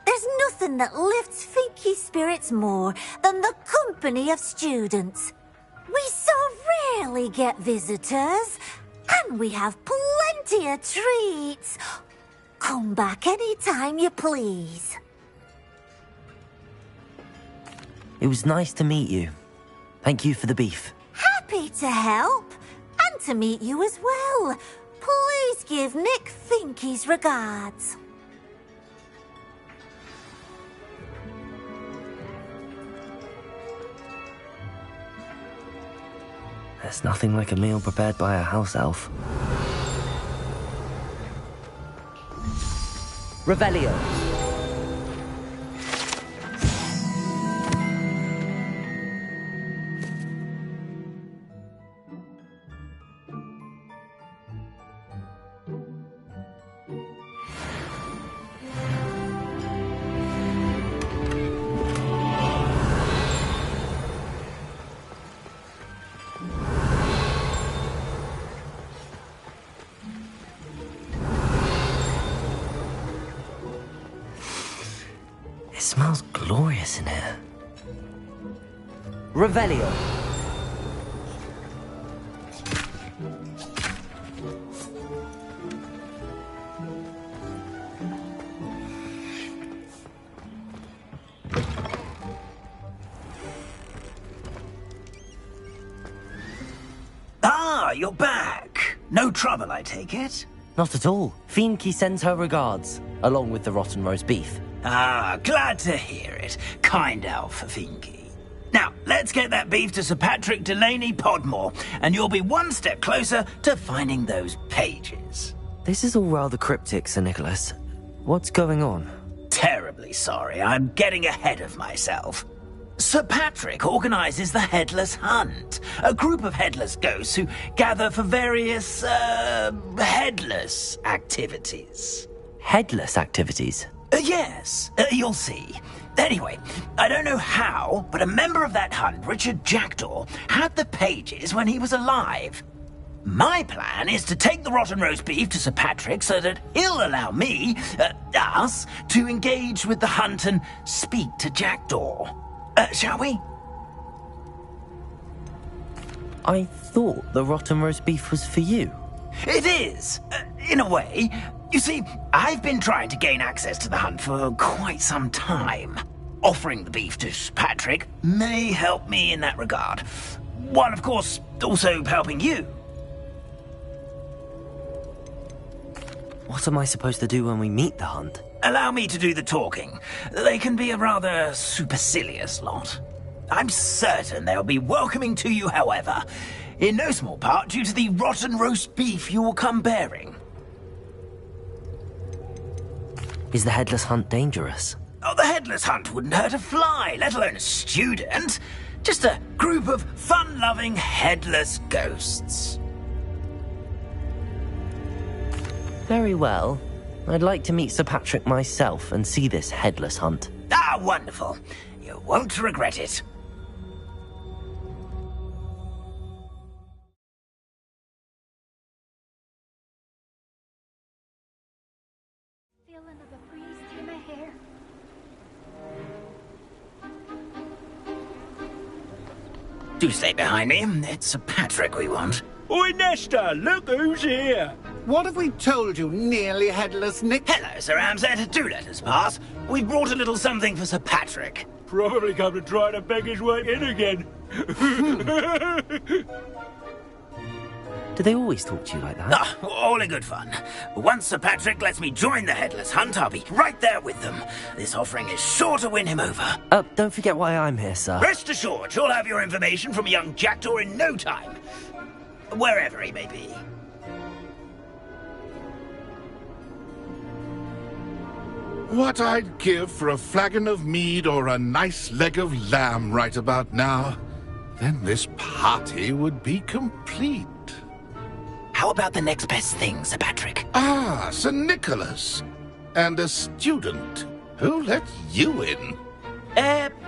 Speaker 13: There's nothing that lifts Finky's spirits more than the company of students. We so rarely get visitors, and we have plenty of treats. Come back any time you please.
Speaker 3: It was nice to meet you. Thank you for the beef.
Speaker 13: Happy to help, and to meet you as well. Please give Nick Finky's regards.
Speaker 3: There's nothing like a meal prepared by a house elf.
Speaker 1: Revelio.
Speaker 3: It smells glorious in here.
Speaker 1: Revelio.
Speaker 8: Ah, you're back. No trouble, I take it?
Speaker 3: Not at all. Finky sends her regards, along with the rotten roast beef.
Speaker 8: Ah, glad to hear it. Kind elf, Finky. Now, let's get that beef to Sir Patrick Delaney Podmore, and you'll be one step closer to finding those pages.
Speaker 3: This is all rather cryptic, Sir Nicholas. What's going on?
Speaker 8: Terribly sorry, I'm getting ahead of myself. Sir Patrick organises the Headless Hunt, a group of headless ghosts who gather for various, headless activities.
Speaker 3: Headless activities?
Speaker 8: Yes, you'll see. Anyway, I don't know how, but a member of that hunt, Richard Jackdaw, had the pages when he was alive. My plan is to take the rotten roast beef to Sir Patrick so that he'll allow me, us, to engage with the hunt and speak to Jackdaw. Shall we?
Speaker 3: I thought the rotten roast beef was for you.
Speaker 8: It is, in a way. You see, I've been trying to gain access to the hunt for quite some time. Offering the beef to Patrick may help me in that regard. While, of course, also helping you.
Speaker 3: What am I supposed to do when we meet the hunt?
Speaker 8: Allow me to do the talking. They can be a rather supercilious lot. I'm certain they'll be welcoming to you, however, in no small part due to the rotten roast beef you will come bearing.
Speaker 3: Is the headless hunt dangerous?
Speaker 8: Oh, the headless hunt wouldn't hurt a fly, let alone a student. Just a group of fun-loving headless ghosts.
Speaker 3: Very well. I'd like to meet Sir Patrick myself and see this headless hunt.
Speaker 8: Ah, wonderful. You won't regret it.
Speaker 7: Feeling of a breeze through my hair.
Speaker 8: Do stay behind me. It's Sir Patrick we want.
Speaker 12: Oi, Nesta, look who's here.
Speaker 10: What have we told you, nearly headless Nick?
Speaker 8: Hello, Sir Ramsed. Do let us pass. We brought a little something for Sir Patrick.
Speaker 12: Probably come to try to beg his way in again.
Speaker 3: Do they always talk to you like that?
Speaker 8: Ah, all in good fun. Once Sir Patrick lets me join the headless hunt, I'll be right there with them. This offering is sure to win him over.
Speaker 3: Don't forget why I'm here, sir.
Speaker 8: Rest assured, you'll have your information from young Jackdaw in no time. Wherever he may be.
Speaker 9: What I'd give for a flagon of mead or a nice leg of lamb right about now. Then this party would be complete.
Speaker 8: How about the next best thing, Sir Patrick?
Speaker 9: Ah, Sir Nicholas. And a student. Who let you in?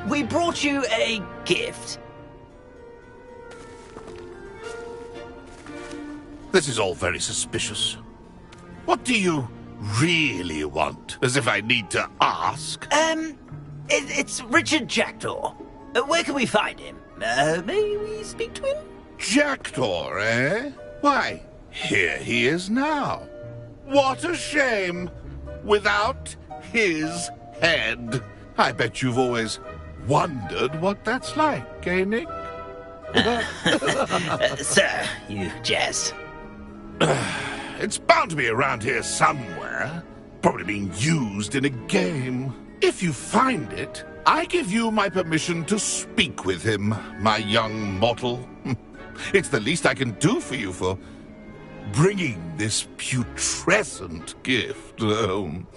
Speaker 8: We brought you a gift.
Speaker 9: This is all very suspicious. What do you really want? As if I need to ask.
Speaker 8: It's Richard Jackdaw. Where can we find him? May we speak to him?
Speaker 9: Jackdaw, eh? Why, here he is now. What a shame. Without his head. I bet you've always wondered what that's like, eh, Nick?
Speaker 8: Sir, you jest.
Speaker 9: It's bound to be around here somewhere. Probably being used in a game. If you find it, I give you my permission to speak with him, my young mortal. It's the least I can do for you for bringing this putrescent gift home.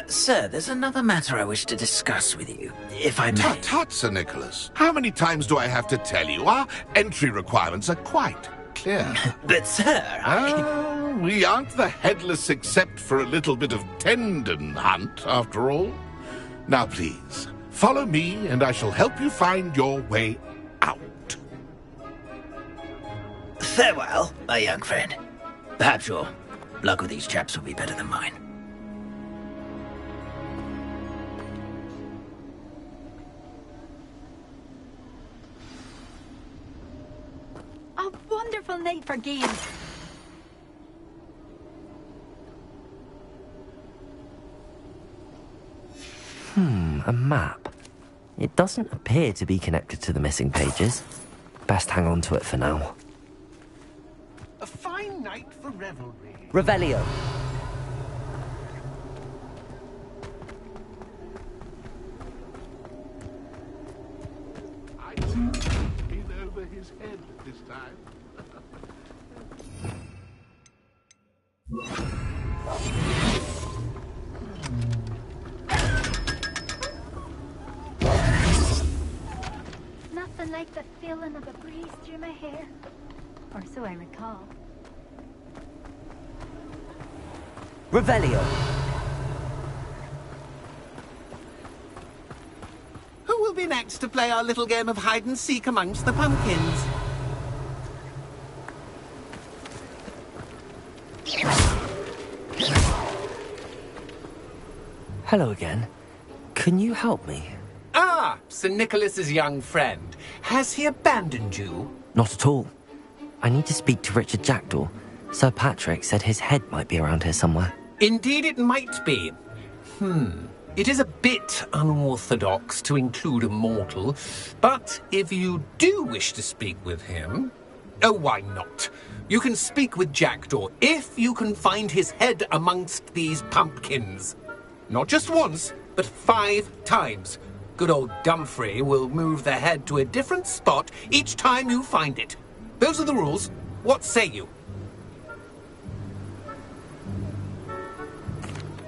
Speaker 8: Sir, there's another matter I wish to discuss with you, if I may.
Speaker 9: Tut, tut, Sir Nicholas. How many times do I have to tell you? Our entry requirements are quite clear.
Speaker 8: But, sir,
Speaker 9: we aren't the headless except for a little bit of tendon hunt, after all. Now, please, follow me, and I shall help you find your way out.
Speaker 8: Farewell, my young friend. Perhaps your luck with these chaps will be better than mine.
Speaker 2: A wonderful night for games.
Speaker 3: A map. It doesn't appear to be connected to the missing pages. Best hang on to it for now.
Speaker 10: A fine night for revelry.
Speaker 1: Revelio.
Speaker 9: I in over his head this time.
Speaker 7: Nothing like the feeling of a breeze through my hair. Or so I recall.
Speaker 1: Revelio.
Speaker 10: Who will be next to play our little game of hide and seek amongst the pumpkins?
Speaker 3: Hello again. Can you help me?
Speaker 10: Ah, Sir Nicholas's young friend. Has he abandoned you?
Speaker 3: Not at all. I need to speak to Richard Jackdaw. Sir Patrick said his head might be around here somewhere.
Speaker 10: Indeed it might be. It is a bit unorthodox to include a mortal, but if you do wish to speak with him... Oh, why not? You can speak with Jackdaw if you can find his head amongst these pumpkins. Not just once, but 5 times. Good old Dumfrey will move the head to a different spot each time you find it. Those are the rules. What say you?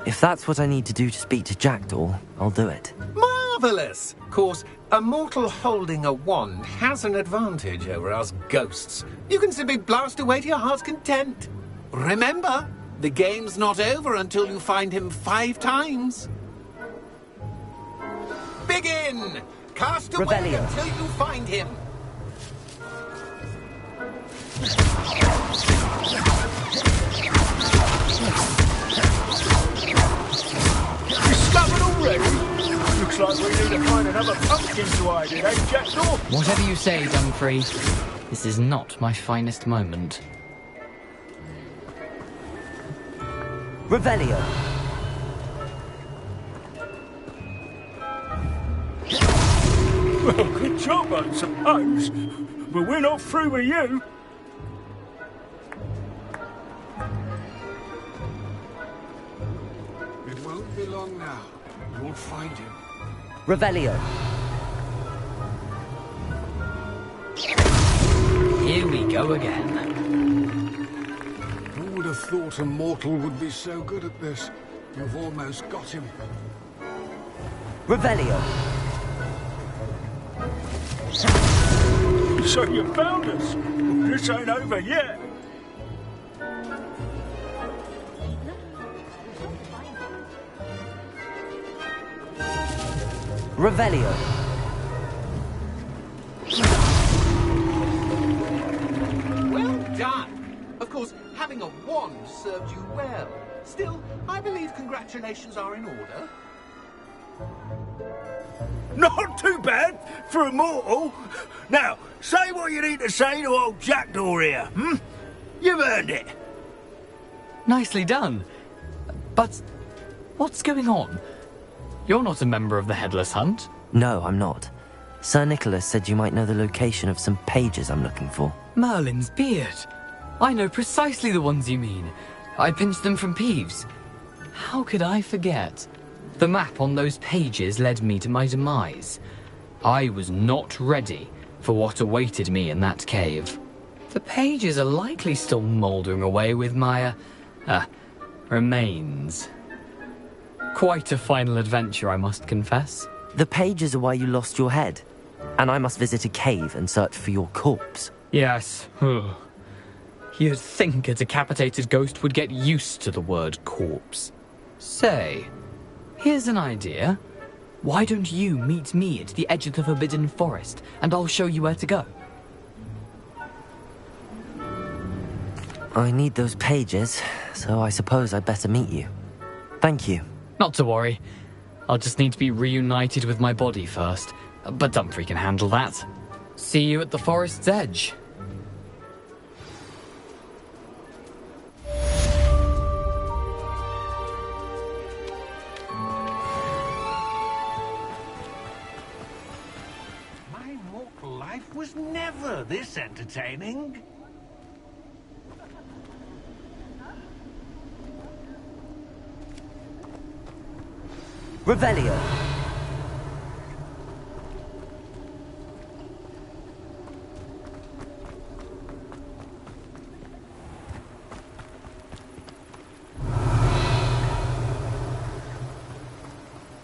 Speaker 3: If that's what I need to do to speak to Jackdaw, I'll do it.
Speaker 10: Marvellous! Of course, a mortal holding a wand has an advantage over us ghosts. You can simply blast away to your heart's content. Remember, the game's not over until you find him 5 times. Begin! Cast away
Speaker 1: Revelio.
Speaker 10: until you find him.
Speaker 14: Discovered already? Looks like we need to find another pumpkin to hide in, eh, Jackdaw?
Speaker 11: Whatever you say, Dumfrey. This is not my finest moment.
Speaker 1: Revelio.
Speaker 14: Well, good job, I suppose. But we're not through with you.
Speaker 15: It won't be long now. You'll find him.
Speaker 1: Revelio.
Speaker 11: Here we go again.
Speaker 15: Who would have thought a mortal would be so good at this? You've almost got him.
Speaker 1: Revelio.
Speaker 14: So you found us. This ain't over yet.
Speaker 1: Revelio.
Speaker 10: Well done! Of course, having a wand served you well. Still, I believe congratulations are in order.
Speaker 14: Not too bad for a mortal. Now, say what you need to say to old Jackdaw here, You've earned it.
Speaker 11: Nicely done. But what's going on? You're not a member of the Headless Hunt.
Speaker 3: No, I'm not. Sir Nicholas said you might know the location of some pages I'm looking for.
Speaker 11: Merlin's beard. I know precisely the ones you mean. I pinched them from Peeves. How could I forget? The map on those pages led me to my demise. I was not ready for what awaited me in that cave. The pages are likely still mouldering away with my, remains. Quite a final adventure, I must confess.
Speaker 3: The pages are why you lost your head, and I must visit a cave and search for your corpse.
Speaker 11: Yes. You'd think a decapitated ghost would get used to the word corpse. Say, here's an idea. Why don't you meet me at the edge of the Forbidden Forest, and I'll show you where to go?
Speaker 3: I need those pages, so I suppose I'd better meet you. Thank you.
Speaker 11: Not to worry. I'll just need to be reunited with my body first. But Dumfrey can handle that. See you at the forest's edge.
Speaker 6: My mortal life was never this entertaining.
Speaker 1: Revelio.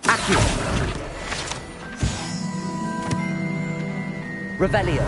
Speaker 1: Accio. Revelio.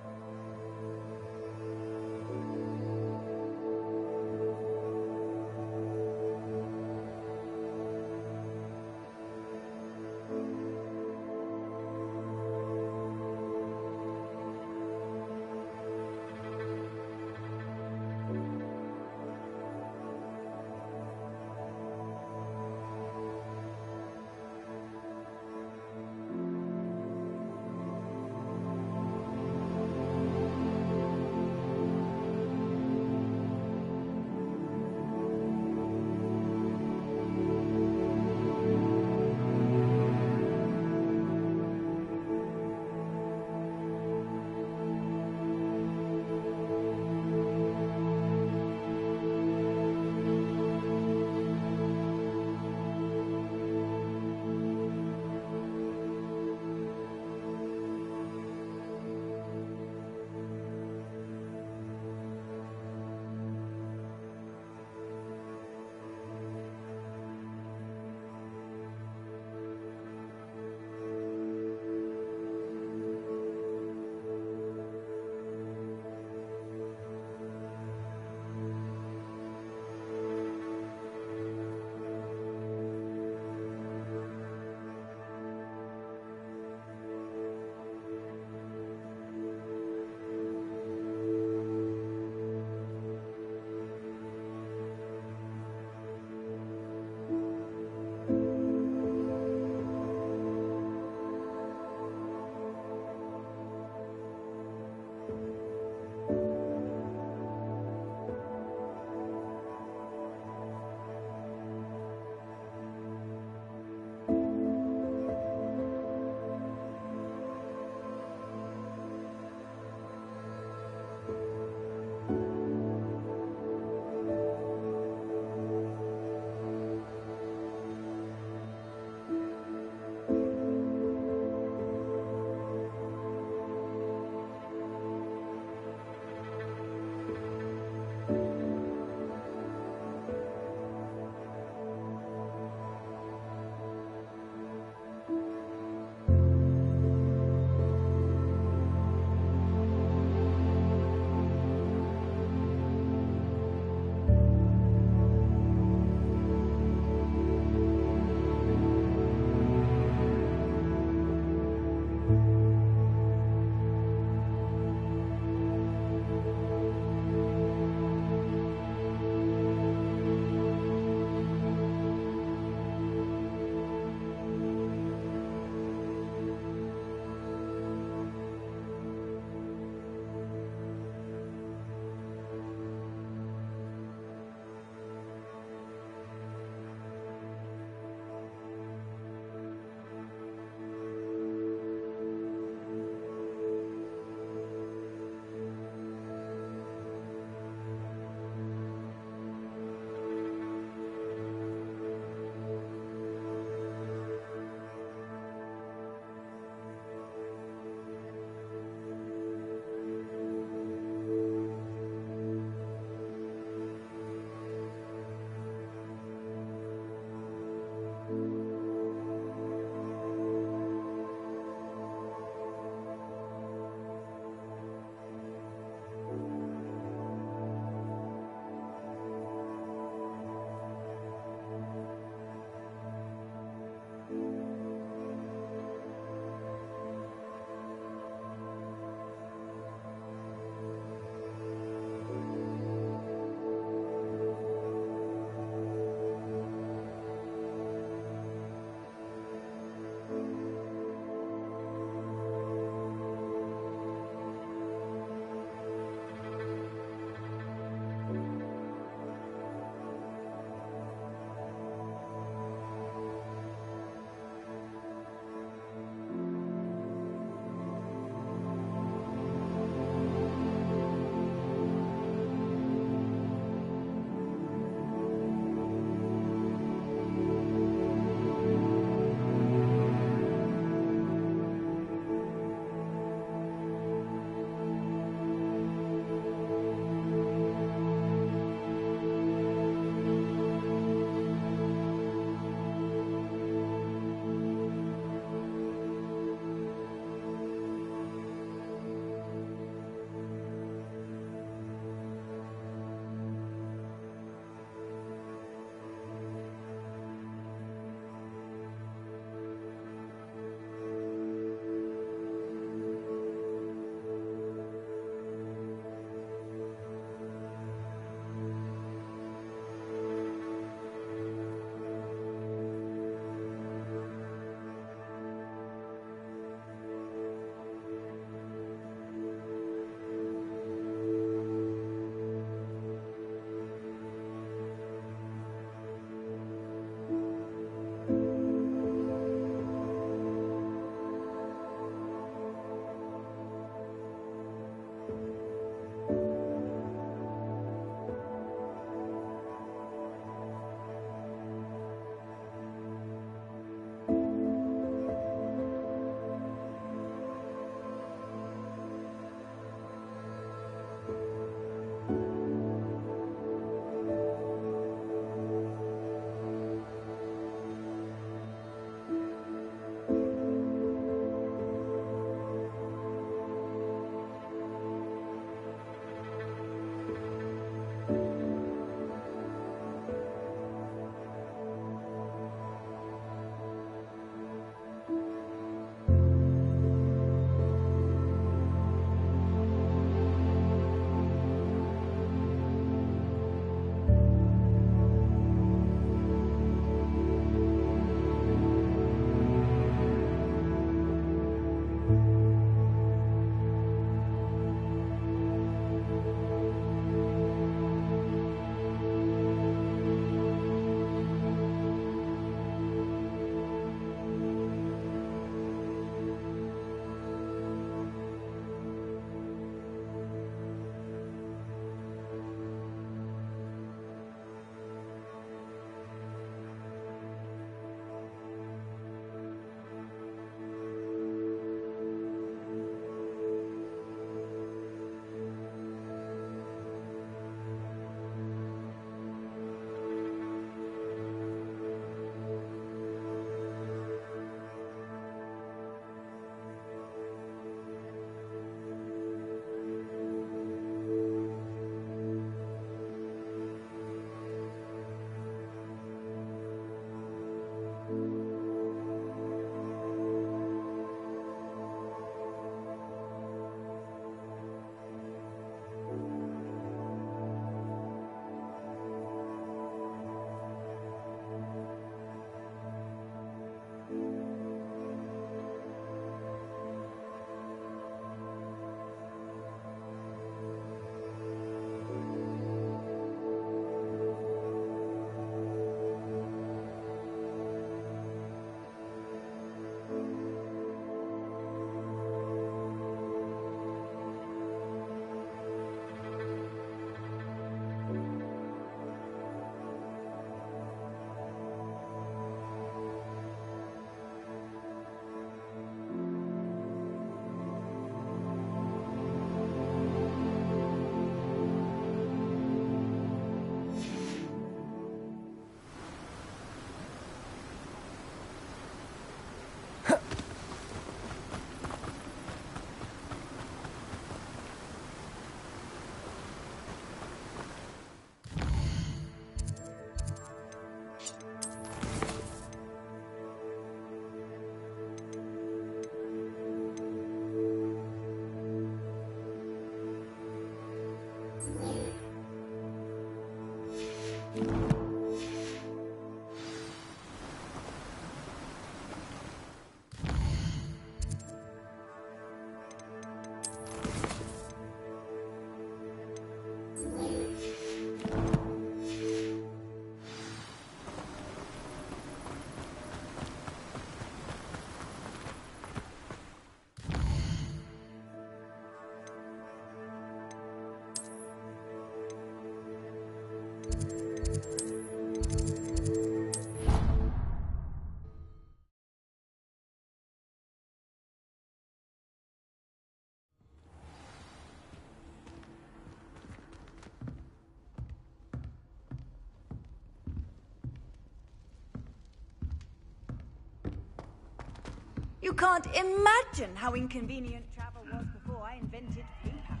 Speaker 2: You can't imagine how inconvenient travel was before I invented blue powder.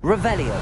Speaker 1: Revelio.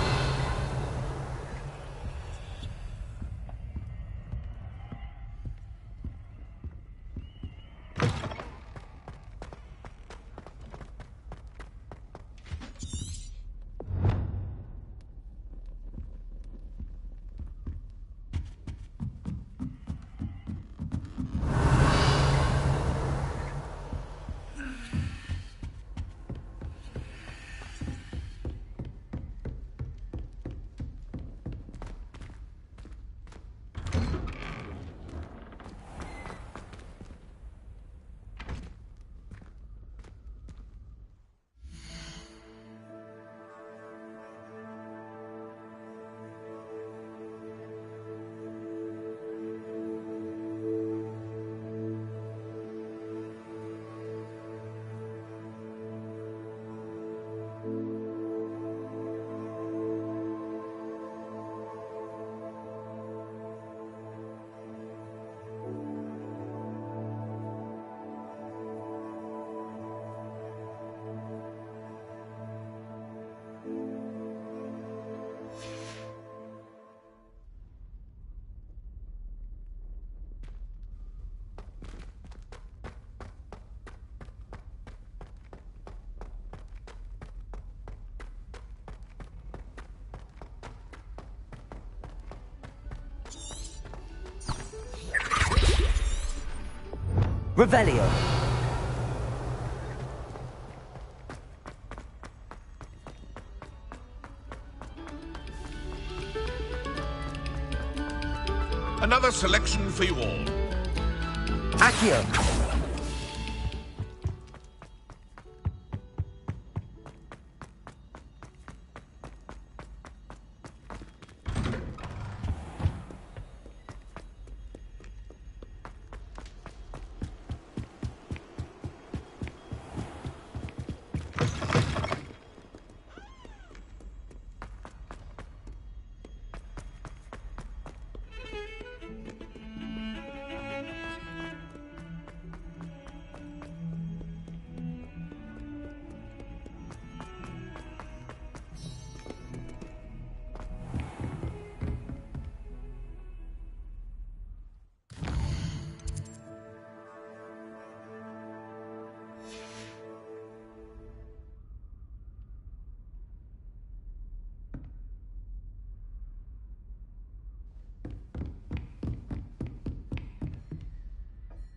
Speaker 1: Revelio.
Speaker 9: Another selection for you all.
Speaker 1: Accio.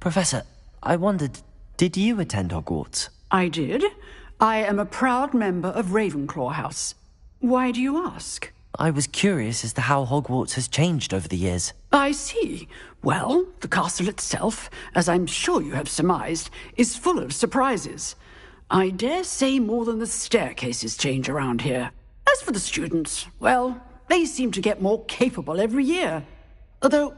Speaker 3: Professor, I wondered, did you attend Hogwarts?
Speaker 16: I did. I am a proud member of Ravenclaw House. Why do you ask?
Speaker 3: I was curious as to how Hogwarts has changed over the years.
Speaker 16: I see. Well, the castle itself, as I'm sure you have surmised, is full of surprises. I dare say more than the staircases change around here. As for the students, well, they seem to get more capable every year. Although,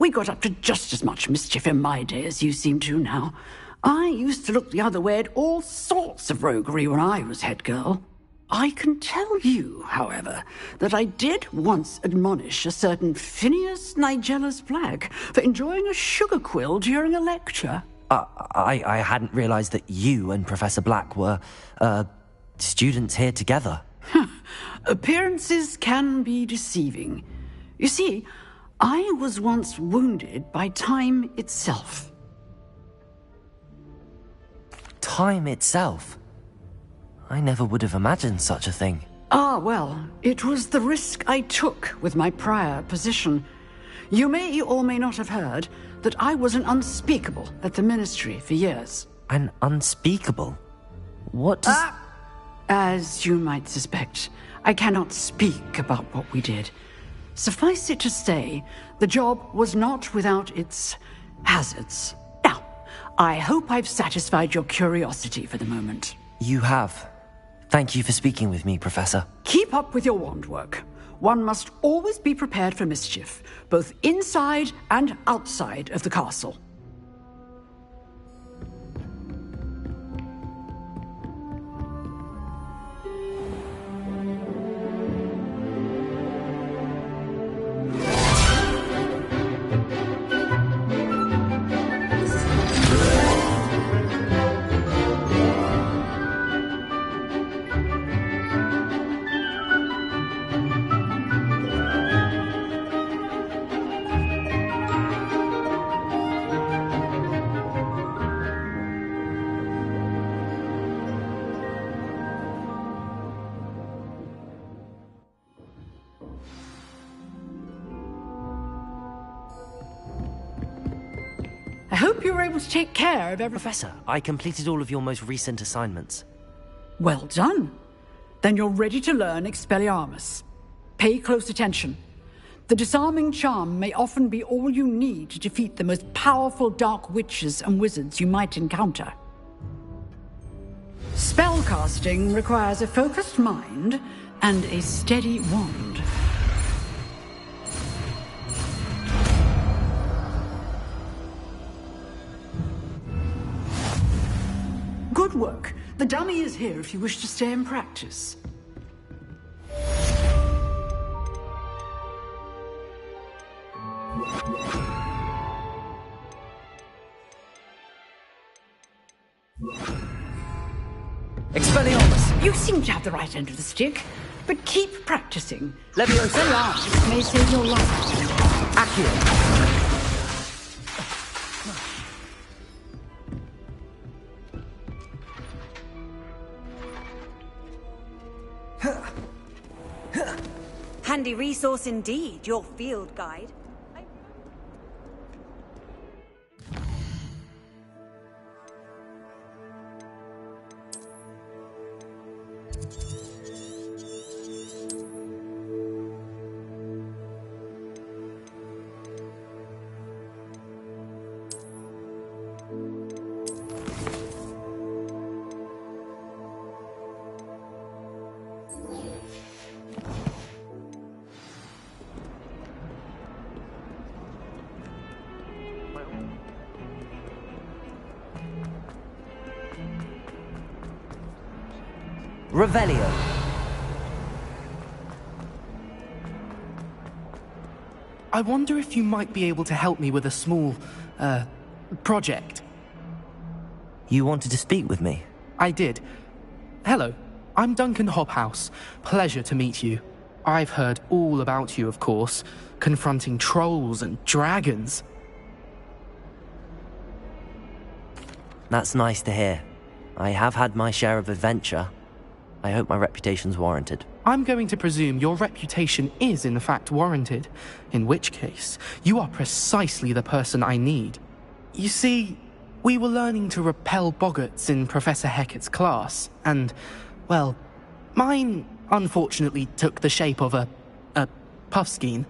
Speaker 16: we got up to just as much mischief in my day as you seem to now. I used to look the other way at all sorts of roguery when I was head girl. I can tell you, however, that I did once admonish a certain Phineas Nigellus Black for enjoying a sugar quill during a lecture.
Speaker 3: I hadn't realized that you and Professor Black were, students here together.
Speaker 16: Appearances can be deceiving. You see, I was once wounded by time itself.
Speaker 3: Time itself? I never would have imagined such a thing.
Speaker 16: Ah, well, it was the risk I took with my prior position. You may or may not have heard that I was an unspeakable at the Ministry for years.
Speaker 3: An unspeakable? What does...
Speaker 16: As you might suspect, I cannot speak about what we did. Suffice it to say, the job was not without its hazards. Now, I hope I've satisfied your curiosity for the moment.
Speaker 3: You have. Thank you for speaking with me, Professor.
Speaker 16: Keep up with your wand work. One must always be prepared for mischief, both inside and outside of the castle. hope you were able to take care of everything.
Speaker 3: Professor, I completed all of your most recent assignments.
Speaker 16: Well done. Then you're ready to learn Expelliarmus. Pay close attention. The disarming charm may often be all you need to defeat the most powerful dark witches and wizards you might encounter. Spellcasting requires a focused mind and a steady wand. Good work. The dummy is here if you wish to stay and practice.
Speaker 3: Expelliarmus!
Speaker 16: You seem to have the right end of the stick, but keep practicing.
Speaker 3: Leviosa!
Speaker 16: Expelliarmus may save your life.
Speaker 3: Accio!
Speaker 2: Handy resource indeed, your field guide.
Speaker 1: Revelio.
Speaker 17: I wonder if you might be able to help me with a small, project.
Speaker 3: You wanted to speak with me?
Speaker 17: I did. Hello, I'm Duncan Hobhouse. Pleasure to meet you. I've heard all about you, of course, confronting trolls and dragons.
Speaker 3: That's nice to hear. I have had my share of adventure. I hope my reputation's warranted.
Speaker 17: I'm going to presume your reputation is in fact warranted, in which case, you are precisely the person I need. You see, we were learning to repel boggarts in Professor Hecat's class, and, well, mine unfortunately took the shape of a puffskein.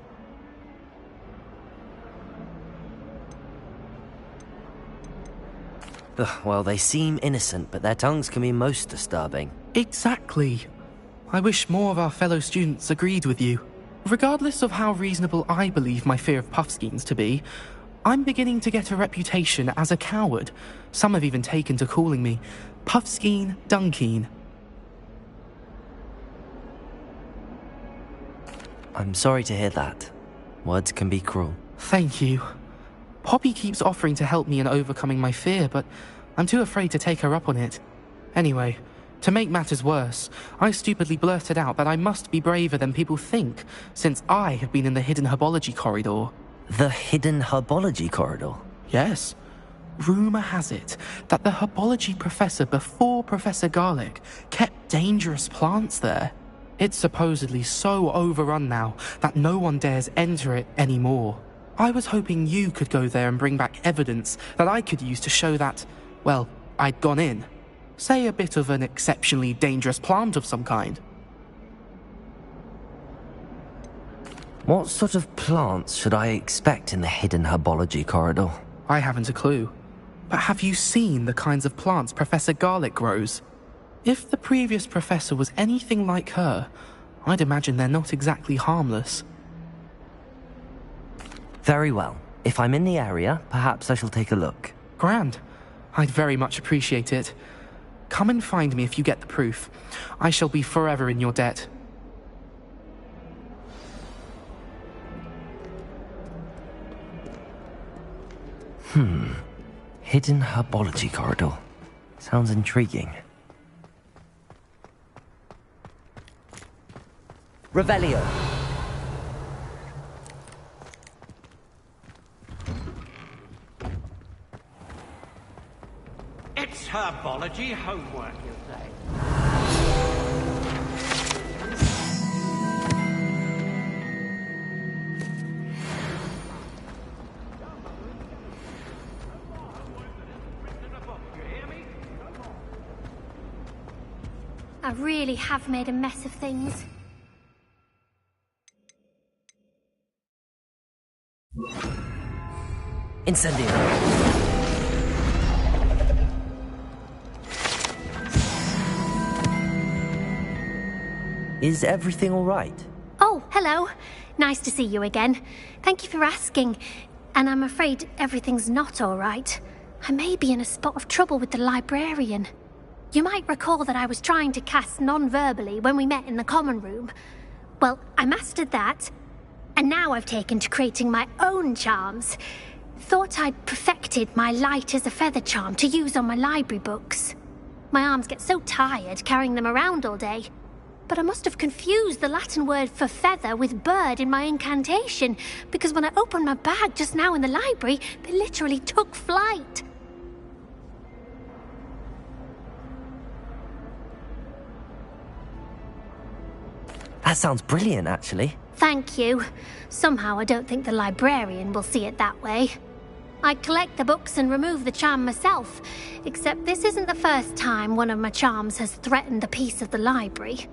Speaker 3: Ugh, well, they seem innocent, but their tongues can be most disturbing.
Speaker 17: Exactly. I wish more of our fellow students agreed with you. Regardless of how reasonable I believe my fear of puffskeins to be, I'm beginning to get a reputation as a coward. Some have even taken to calling me Puffskeen Dunkeen.
Speaker 3: I'm sorry to hear that. Words can be cruel.
Speaker 17: Thank you. Poppy keeps offering to help me in overcoming my fear, but I'm too afraid to take her up on it. Anyway, to make matters worse, I stupidly blurted out that I must be braver than people think, since I have been in the hidden herbology corridor.
Speaker 3: The hidden herbology corridor?
Speaker 17: Yes. Rumour has it that the herbology professor before Professor Garlic kept dangerous plants there. It's supposedly so overrun now that no one dares enter it anymore. I was hoping you could go there and bring back evidence that I could use to show that, well, I'd gone in. Say a bit of an exceptionally dangerous plant of some kind.
Speaker 3: What sort of plants should I expect in the hidden herbology corridor?
Speaker 17: I haven't a clue. But have you seen the kinds of plants Professor Garlic grows? If the previous professor was anything like her, I'd imagine they're not exactly harmless.
Speaker 3: Very well. If I'm in the area, perhaps I shall take a look.
Speaker 17: Grand. I'd very much appreciate it. Come and find me if you get the proof. I shall be forever in your debt.
Speaker 3: Hidden herbology corridor. Sounds intriguing.
Speaker 1: Revelio.
Speaker 12: It's herbology homework, you say?
Speaker 18: I really have made a mess of things.
Speaker 3: Incendio. Is everything all right?
Speaker 18: Oh, hello. Nice to see you again. Thank you for asking. And I'm afraid everything's not all right. I may be in a spot of trouble with the librarian. You might recall that I was trying to cast non-verbally when we met in the common room. Well, I mastered that, and now I've taken to creating my own charms. Thought I'd perfected my light as a feather charm to use on my library books. My arms get so tired carrying them around all day. But I must have confused the Latin word for feather with bird in my incantation, because when I opened my bag just now in the library, they literally took flight.
Speaker 3: That sounds brilliant, actually.
Speaker 18: Thank you. Somehow I don't think the librarian will see it that way. I collect the books and remove the charm myself, except this isn't the first time one of my charms has threatened the peace of the library.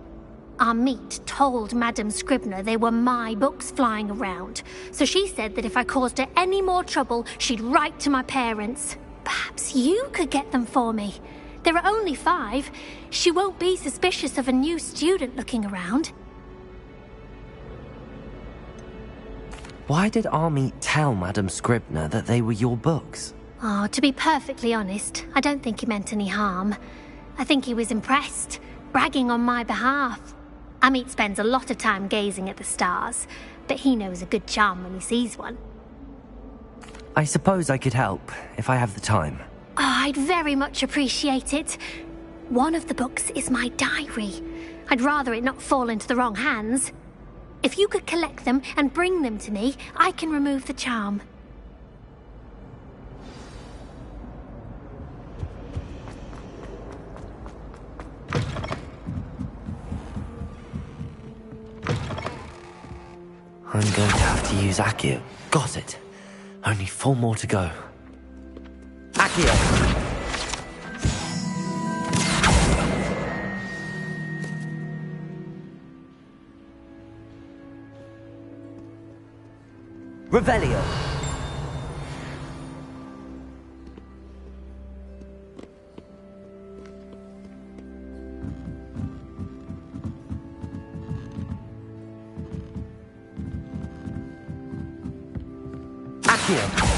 Speaker 18: Amit told Madame Scribner they were my books flying around, so she said that if I caused her any more trouble, she'd write to my parents. Perhaps you could get them for me. There are only 5. She won't be suspicious of a new student looking around.
Speaker 3: Why did Amit tell Madame Scribner that they were your books?
Speaker 18: Oh, to be perfectly honest, I don't think he meant any harm. I think he was impressed, bragging on my behalf. Amit spends a lot of time gazing at the stars, but he knows a good charm when he sees one.
Speaker 3: I suppose I could help, if I have the time.
Speaker 18: Oh, I'd very much appreciate it. One of the books is my diary. I'd rather it not fall into the wrong hands. If you could collect them and bring them to me, I can remove the charm.
Speaker 3: I'm going to have to use Accio. Got it. Only 4 more to go. Accio! Revelio. Accio.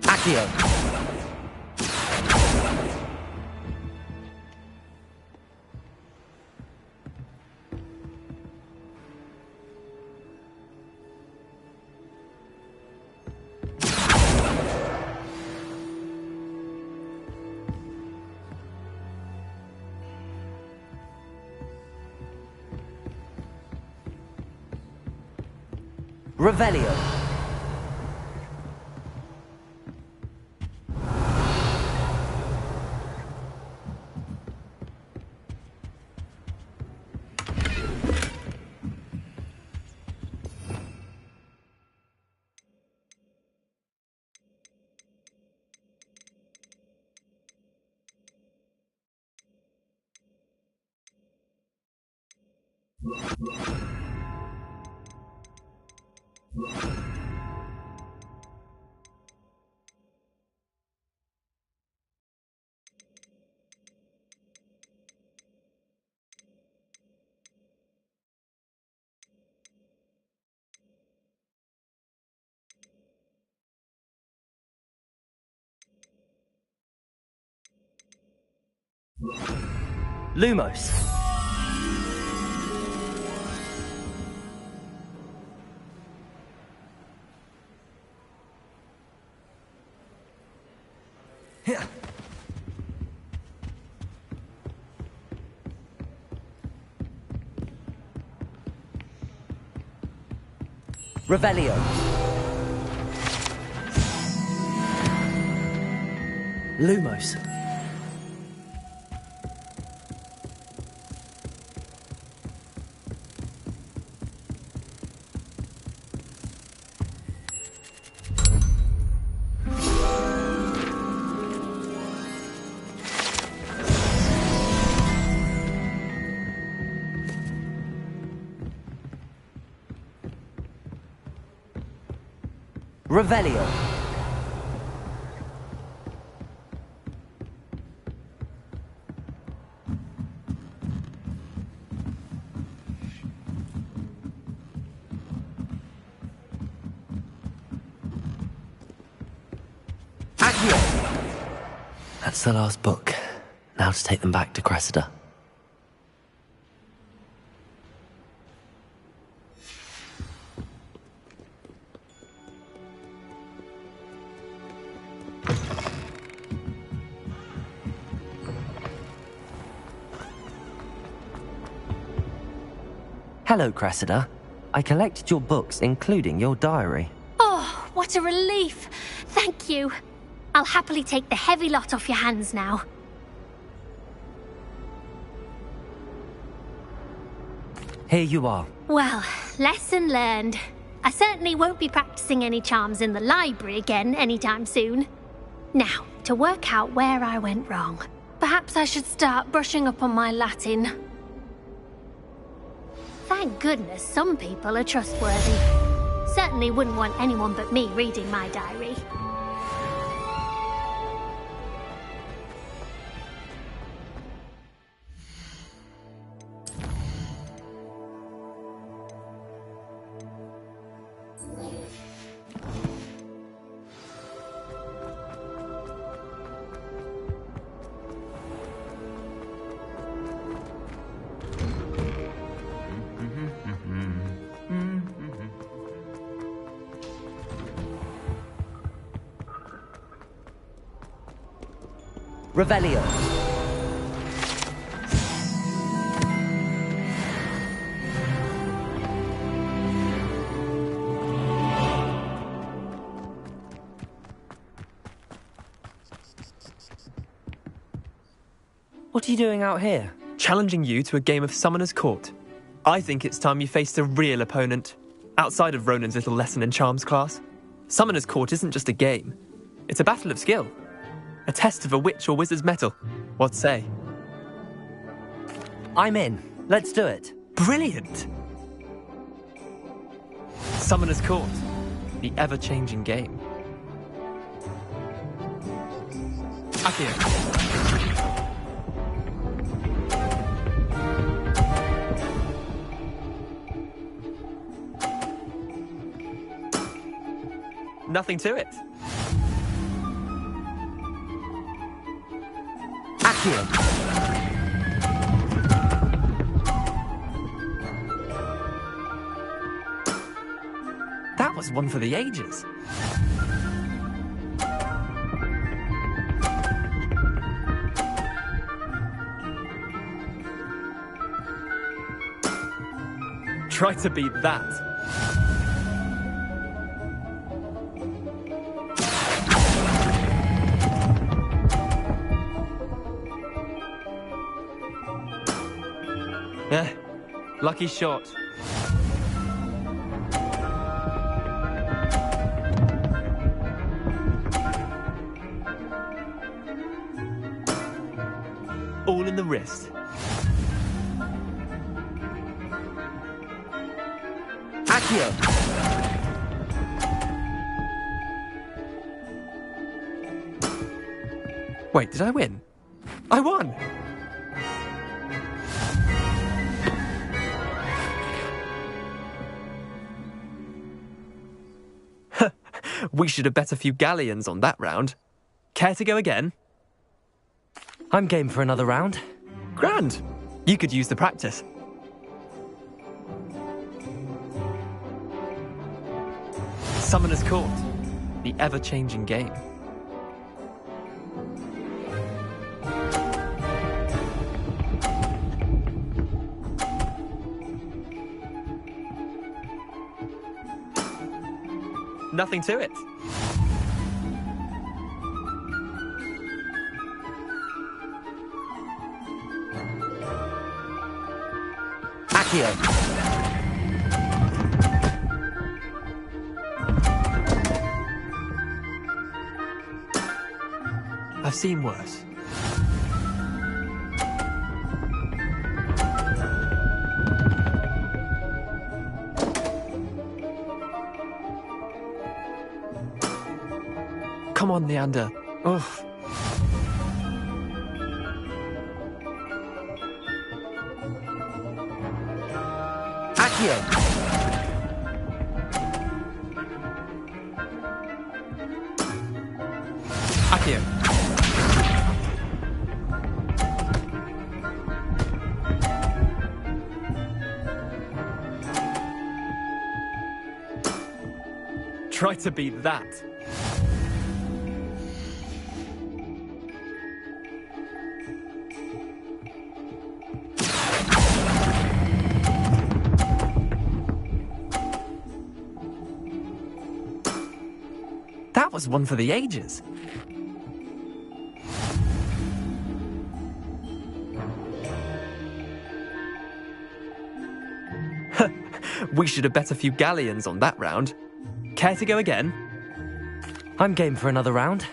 Speaker 3: Accio. Revelio. Lumos.
Speaker 1: Revelio.
Speaker 3: Lumos.
Speaker 1: Revelio.
Speaker 3: That's the last book. Now to take them back to Cressida. Hello, Cressida. I collected your books, including your diary.
Speaker 18: Oh, what a relief. Thank you. I'll happily take the heavy lot off your hands now.
Speaker 3: Here you are.
Speaker 18: Well, lesson learned. I certainly won't be practicing any charms in the library again anytime soon. Now, to work out where I went wrong. Perhaps I should start brushing up on my Latin. Thank goodness some people are trustworthy. Certainly wouldn't want anyone but me reading my diary.
Speaker 1: Revelio.
Speaker 3: What are you doing out here?
Speaker 19: Challenging you to a game of Summoner's Court. I think it's time you faced a real opponent, outside of Ronan's little lesson in charms class. Summoner's Court isn't just a game. It's a battle of skill. A test of a witch or wizard's mettle. What say?
Speaker 3: I'm in. Let's do it.
Speaker 19: Brilliant! Summoner's Court. The ever-changing game. Accio. Nothing to it.
Speaker 1: Accio.
Speaker 19: That was one for the ages. Try to beat that. Lucky shot. All in the wrist.
Speaker 1: Accio.
Speaker 19: Wait, did I win? I won! We should have bet a few galleons on that round. Care to go again?
Speaker 3: I'm game for another round.
Speaker 19: Grand. You could use the practice. Summoner's Court. The ever-changing game. Nothing to it.
Speaker 1: Accio.
Speaker 19: I've seen worse. Come on, Leander. Ugh.
Speaker 1: Accio.
Speaker 19: Accio. Try to beat that. That was one for the ages. We should have bet a few galleons on that round. Care to go again?
Speaker 3: I'm game for another round.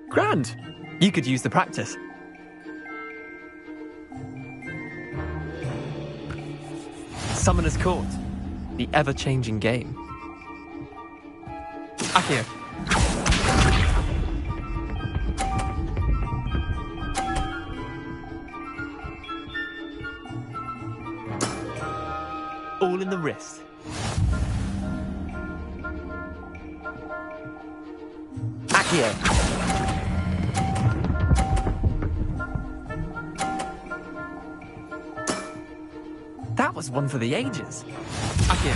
Speaker 19: Grand. You could use the practice. Summoner's Court. The ever-changing game. Accio. All in the wrist.
Speaker 1: Accio.
Speaker 19: That was one for the ages. Accio.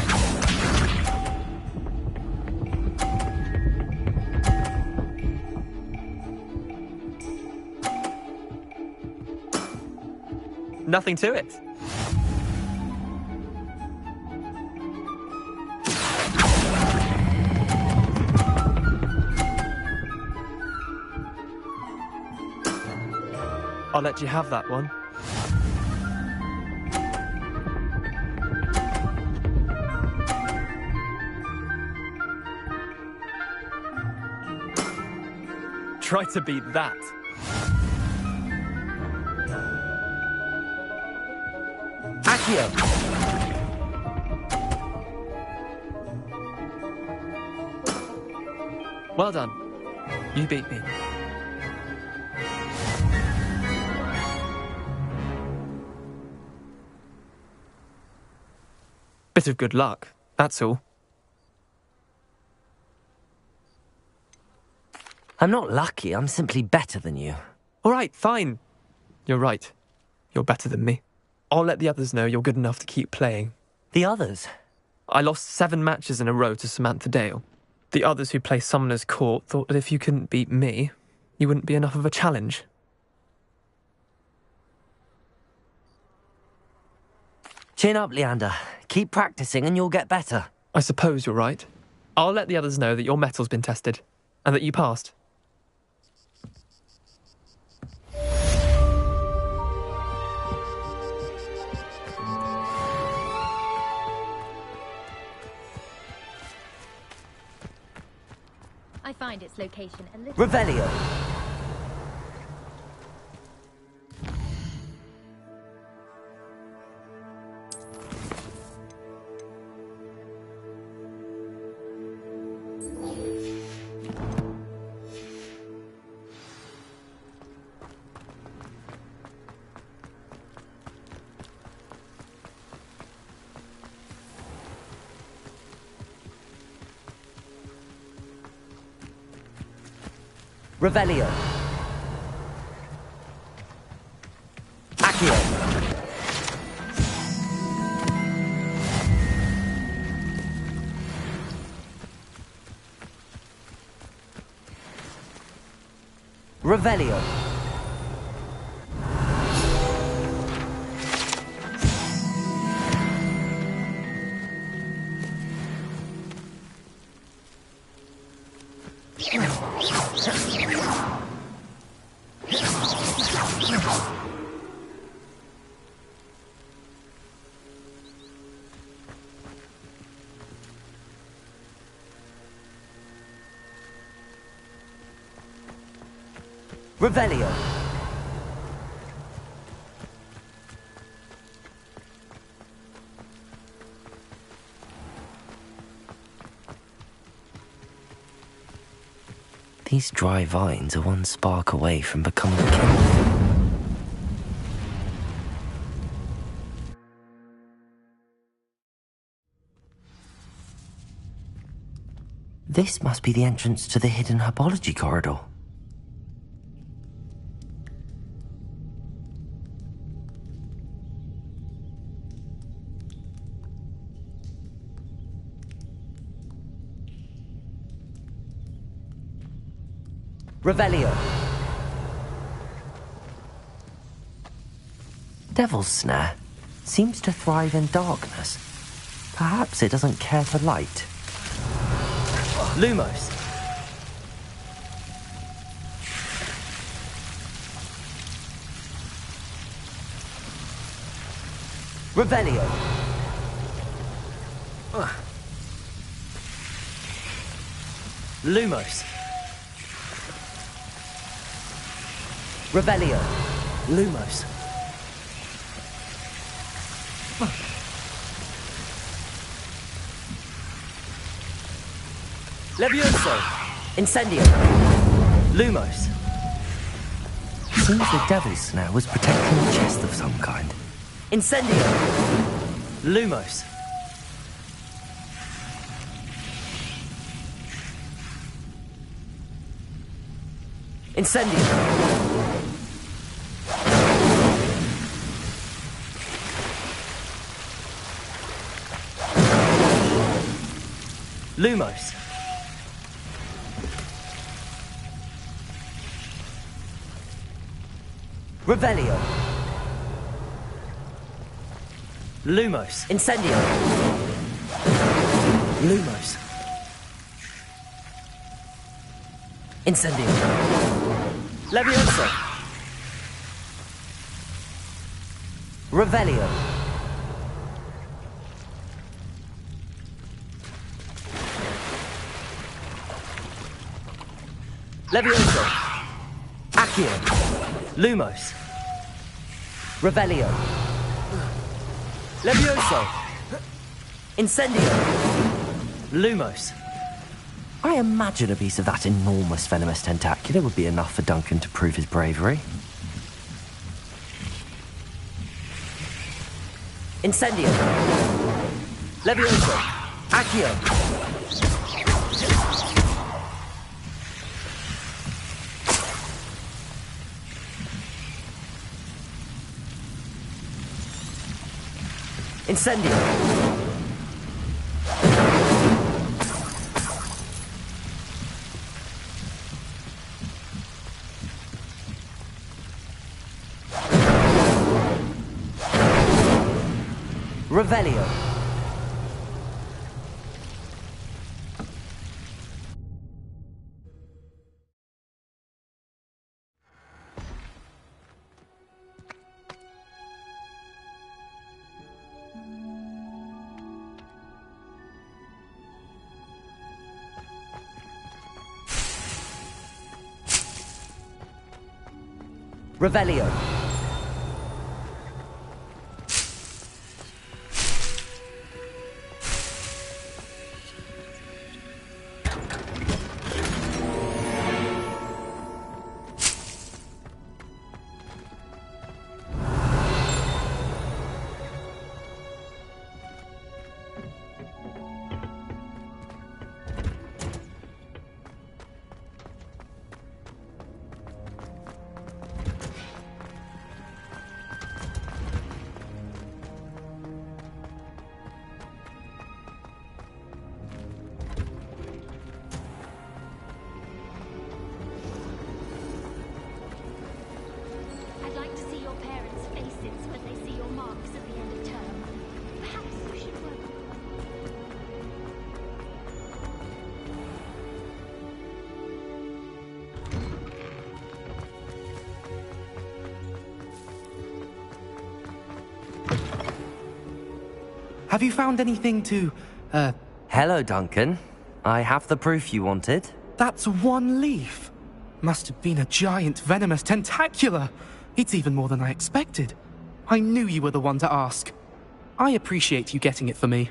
Speaker 19: Nothing to it. I'll let you have that one. Try to beat that.
Speaker 1: Accio.
Speaker 19: Well done. You beat me. Bit of good luck, that's all.
Speaker 3: I'm not lucky, I'm simply better than you.
Speaker 19: All right, fine. You're right. You're better than me. I'll let the others know you're good enough to keep playing.
Speaker 3: The others?
Speaker 19: I lost 7 matches in a row to Samantha Dale. The others who play Summoner's Court thought that if you couldn't beat me, you wouldn't be enough of a challenge.
Speaker 3: Chin up, Leander. Keep practicing and you'll get better.
Speaker 19: I suppose you're right. I'll let the others know that your metal's been tested, and that you passed.
Speaker 7: I find its location a little...
Speaker 1: Revelio. Revelio. Accio. Revelio. Revelio.
Speaker 3: These dry vines are one spark away from becoming kindled. This must be the entrance to the hidden herbology corridor.
Speaker 1: Revelio.
Speaker 3: Devil's Snare seems to thrive in darkness. Perhaps it doesn't care for light.
Speaker 1: Lumos. Revelio. Lumos. Revelio. Lumos. Levioso. Incendio. Lumos.
Speaker 3: Seems the Devil's Snare was protecting a chest of some kind.
Speaker 1: Incendio. Lumos. Incendio. Lumos. Revelio. Lumos. Incendio. Lumos. Incendio. Levioso. Revelio. Levioso. Accio. Lumos. Revelio. Levioso. Incendio. Lumos.
Speaker 3: I imagine a piece of that enormous venomous tentacular would be enough for Duncan to prove his bravery.
Speaker 1: Incendio. Levioso. Accio. Incendio. Revelio. Revelio.
Speaker 18: I'd like to see your parents' faces when they see your marks at the end of term. Perhaps you should work.
Speaker 17: Have you found anything to,
Speaker 3: Hello, Duncan. I have the proof you wanted.
Speaker 17: That's one leaf. Must have been a giant venomous tentacula. It's even more than I expected. I knew you were the one to ask. I appreciate you getting it for me.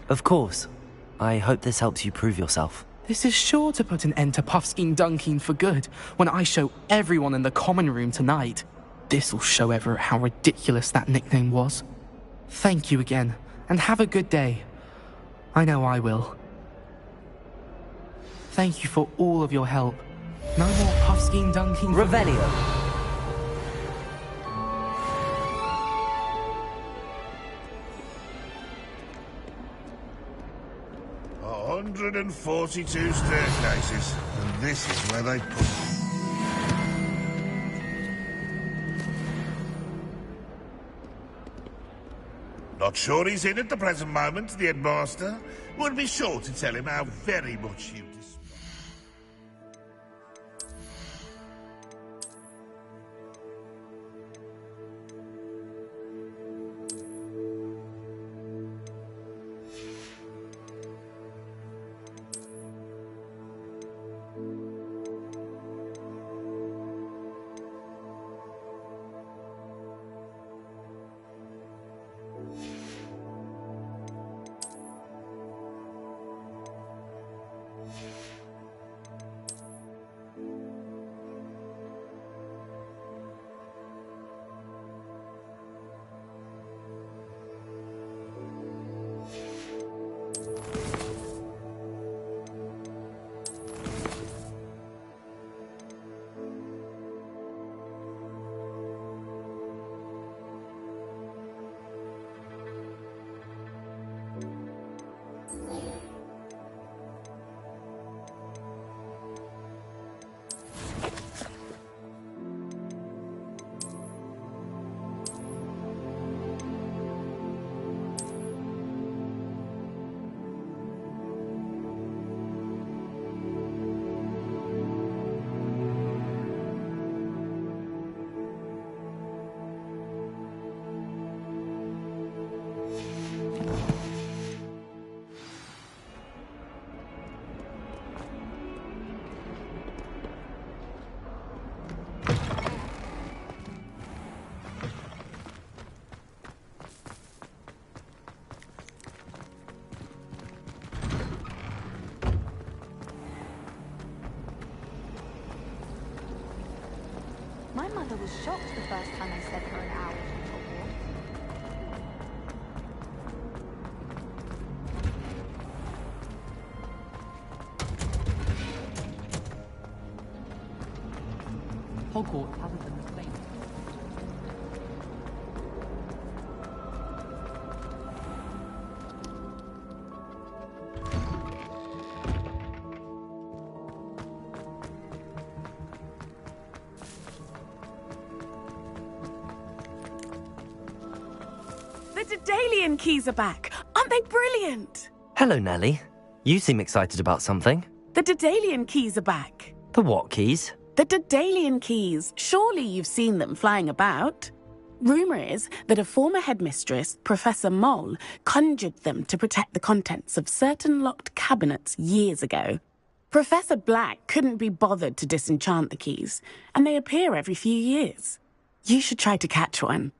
Speaker 3: Of course. I hope this helps you prove yourself.
Speaker 17: This is sure to put an end to Puffskein Dunkeen for good when I show everyone in the common room tonight. This'll show Everett how ridiculous that nickname was. Thank you again, and have a good day. I know I will. Thank you for all of your help. No more Puffskein Dunkeen.
Speaker 1: Revelio.
Speaker 9: 142 staircases, and this is where they put them. Not sure he's in at the present moment, the headmaster. Would be sure to tell him how very much you despise.
Speaker 20: My mother was shocked the first time I sent her an owl from Hogwarts.
Speaker 11: Hogwarts hasn't been the same.
Speaker 4: The Daedalian keys are back. Aren't they brilliant?
Speaker 3: Hello, Nellie. You seem excited about something.
Speaker 4: The Daedalian keys are back.
Speaker 3: The what keys?
Speaker 4: The Daedalian keys. Surely you've seen them flying about. Rumour is that a former headmistress, Professor Mole, conjured them to protect the contents of certain locked cabinets years ago. Professor Black couldn't be bothered to disenchant the keys, and they appear every few years. You should try to catch one.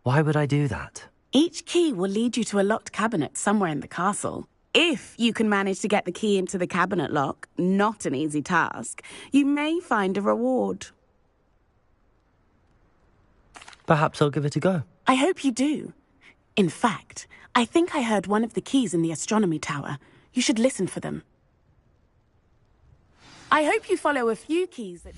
Speaker 3: Why would I do that?
Speaker 4: Each key will lead you to a locked cabinet somewhere in the castle. If you can manage to get the key into the cabinet lock, not an easy task, you may find a reward.
Speaker 3: Perhaps I'll give it a go.
Speaker 4: I hope you do. In fact, I think I heard one of the keys in the astronomy tower. You should listen for them. I hope you follow a few keys that...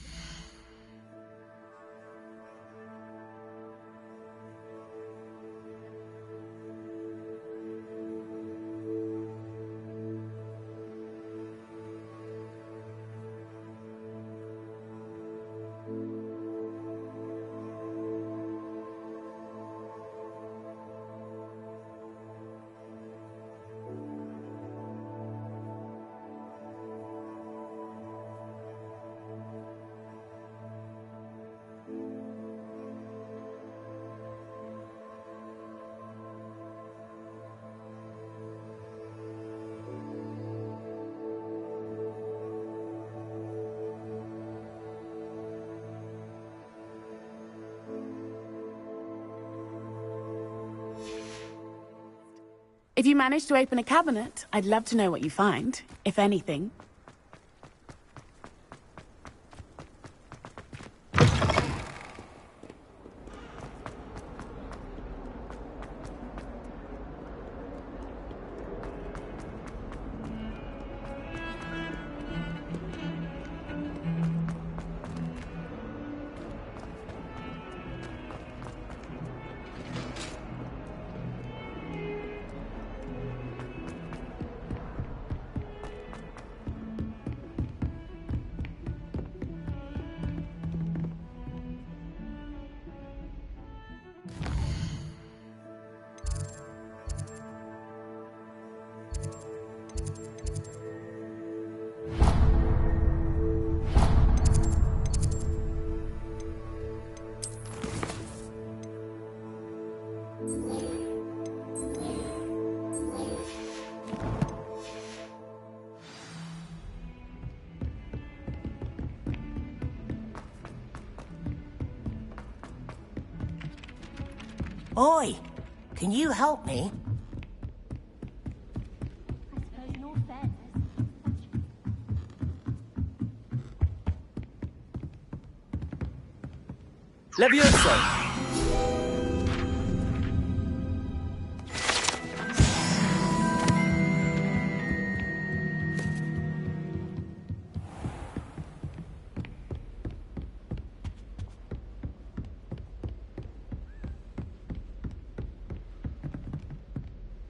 Speaker 4: If you manage to open a cabinet, I'd love to know what you find, if anything.
Speaker 21: Oi! Can you help me?
Speaker 19: Levioso!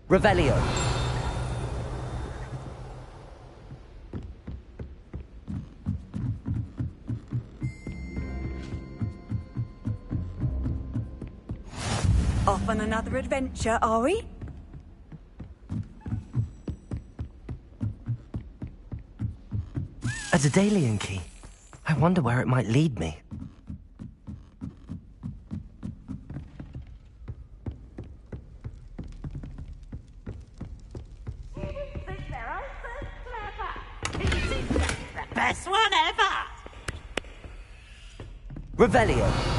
Speaker 1: Revelio.
Speaker 2: Off on another adventure, are we?
Speaker 3: A Daedalian key. I wonder where it might lead me.
Speaker 21: Best one ever!
Speaker 1: Revelio.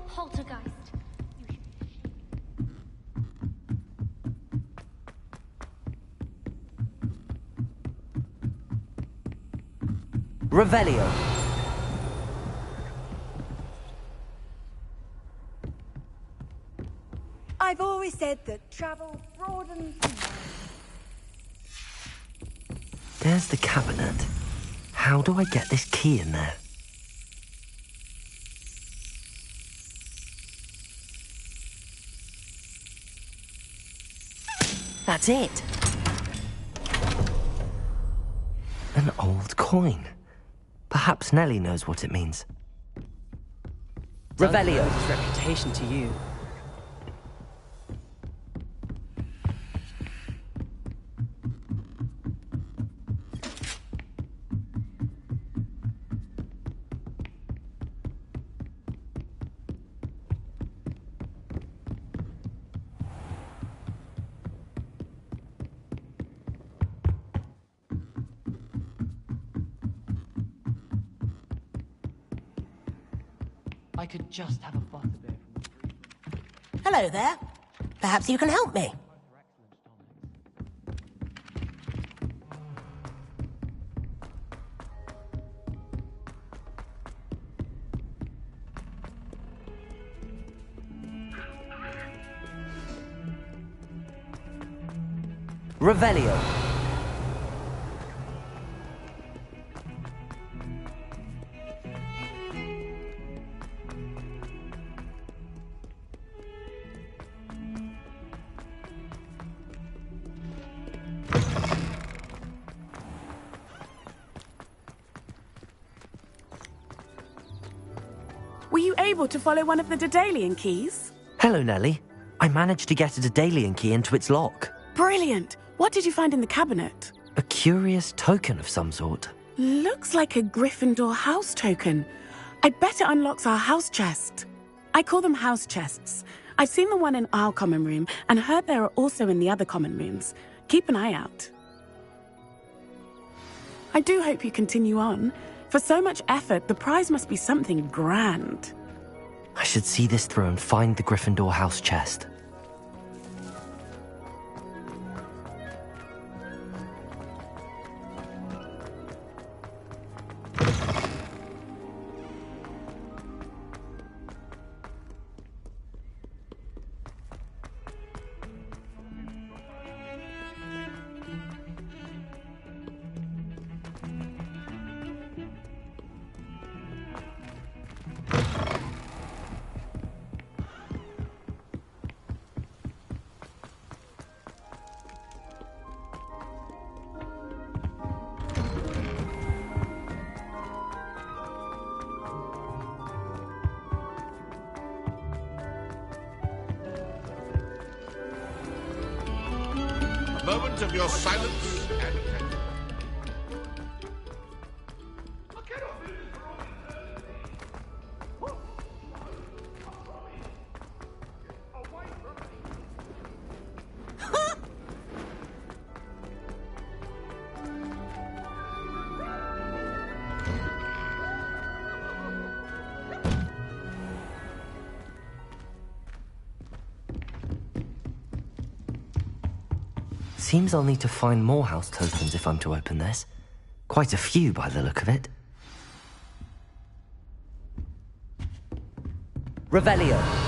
Speaker 18: Poltergeist.
Speaker 1: Revelio.
Speaker 2: I've always said that travel broadens the mind.
Speaker 3: There's the cabinet. How do I get this key in there? That's it. An old coin. Perhaps Nellie knows what it means.
Speaker 1: Revelio.
Speaker 22: His reputation to you.
Speaker 17: I could just have a butterbeer.
Speaker 21: Hello there. Perhaps you can help me.
Speaker 1: Revelio.
Speaker 4: Were you able to follow one of the Daedalian keys?
Speaker 3: Hello, Nellie. I managed to get a Daedalian key into its lock.
Speaker 4: Brilliant! What did you find in the cabinet?
Speaker 3: A curious token of some sort.
Speaker 4: Looks like a Gryffindor house token. I bet it unlocks our house chest. I call them house chests. I've seen the one in our common room and heard there are also in the other common rooms. Keep an eye out. I do hope you continue on. For so much effort, the prize must be something grand.
Speaker 3: I should see this through and find the Gryffindor house chest.
Speaker 9: Moment of your silence and attention.
Speaker 3: Seems I'll need to find more house tokens if I'm to open this. Quite a few by the look of it.
Speaker 1: Revelio.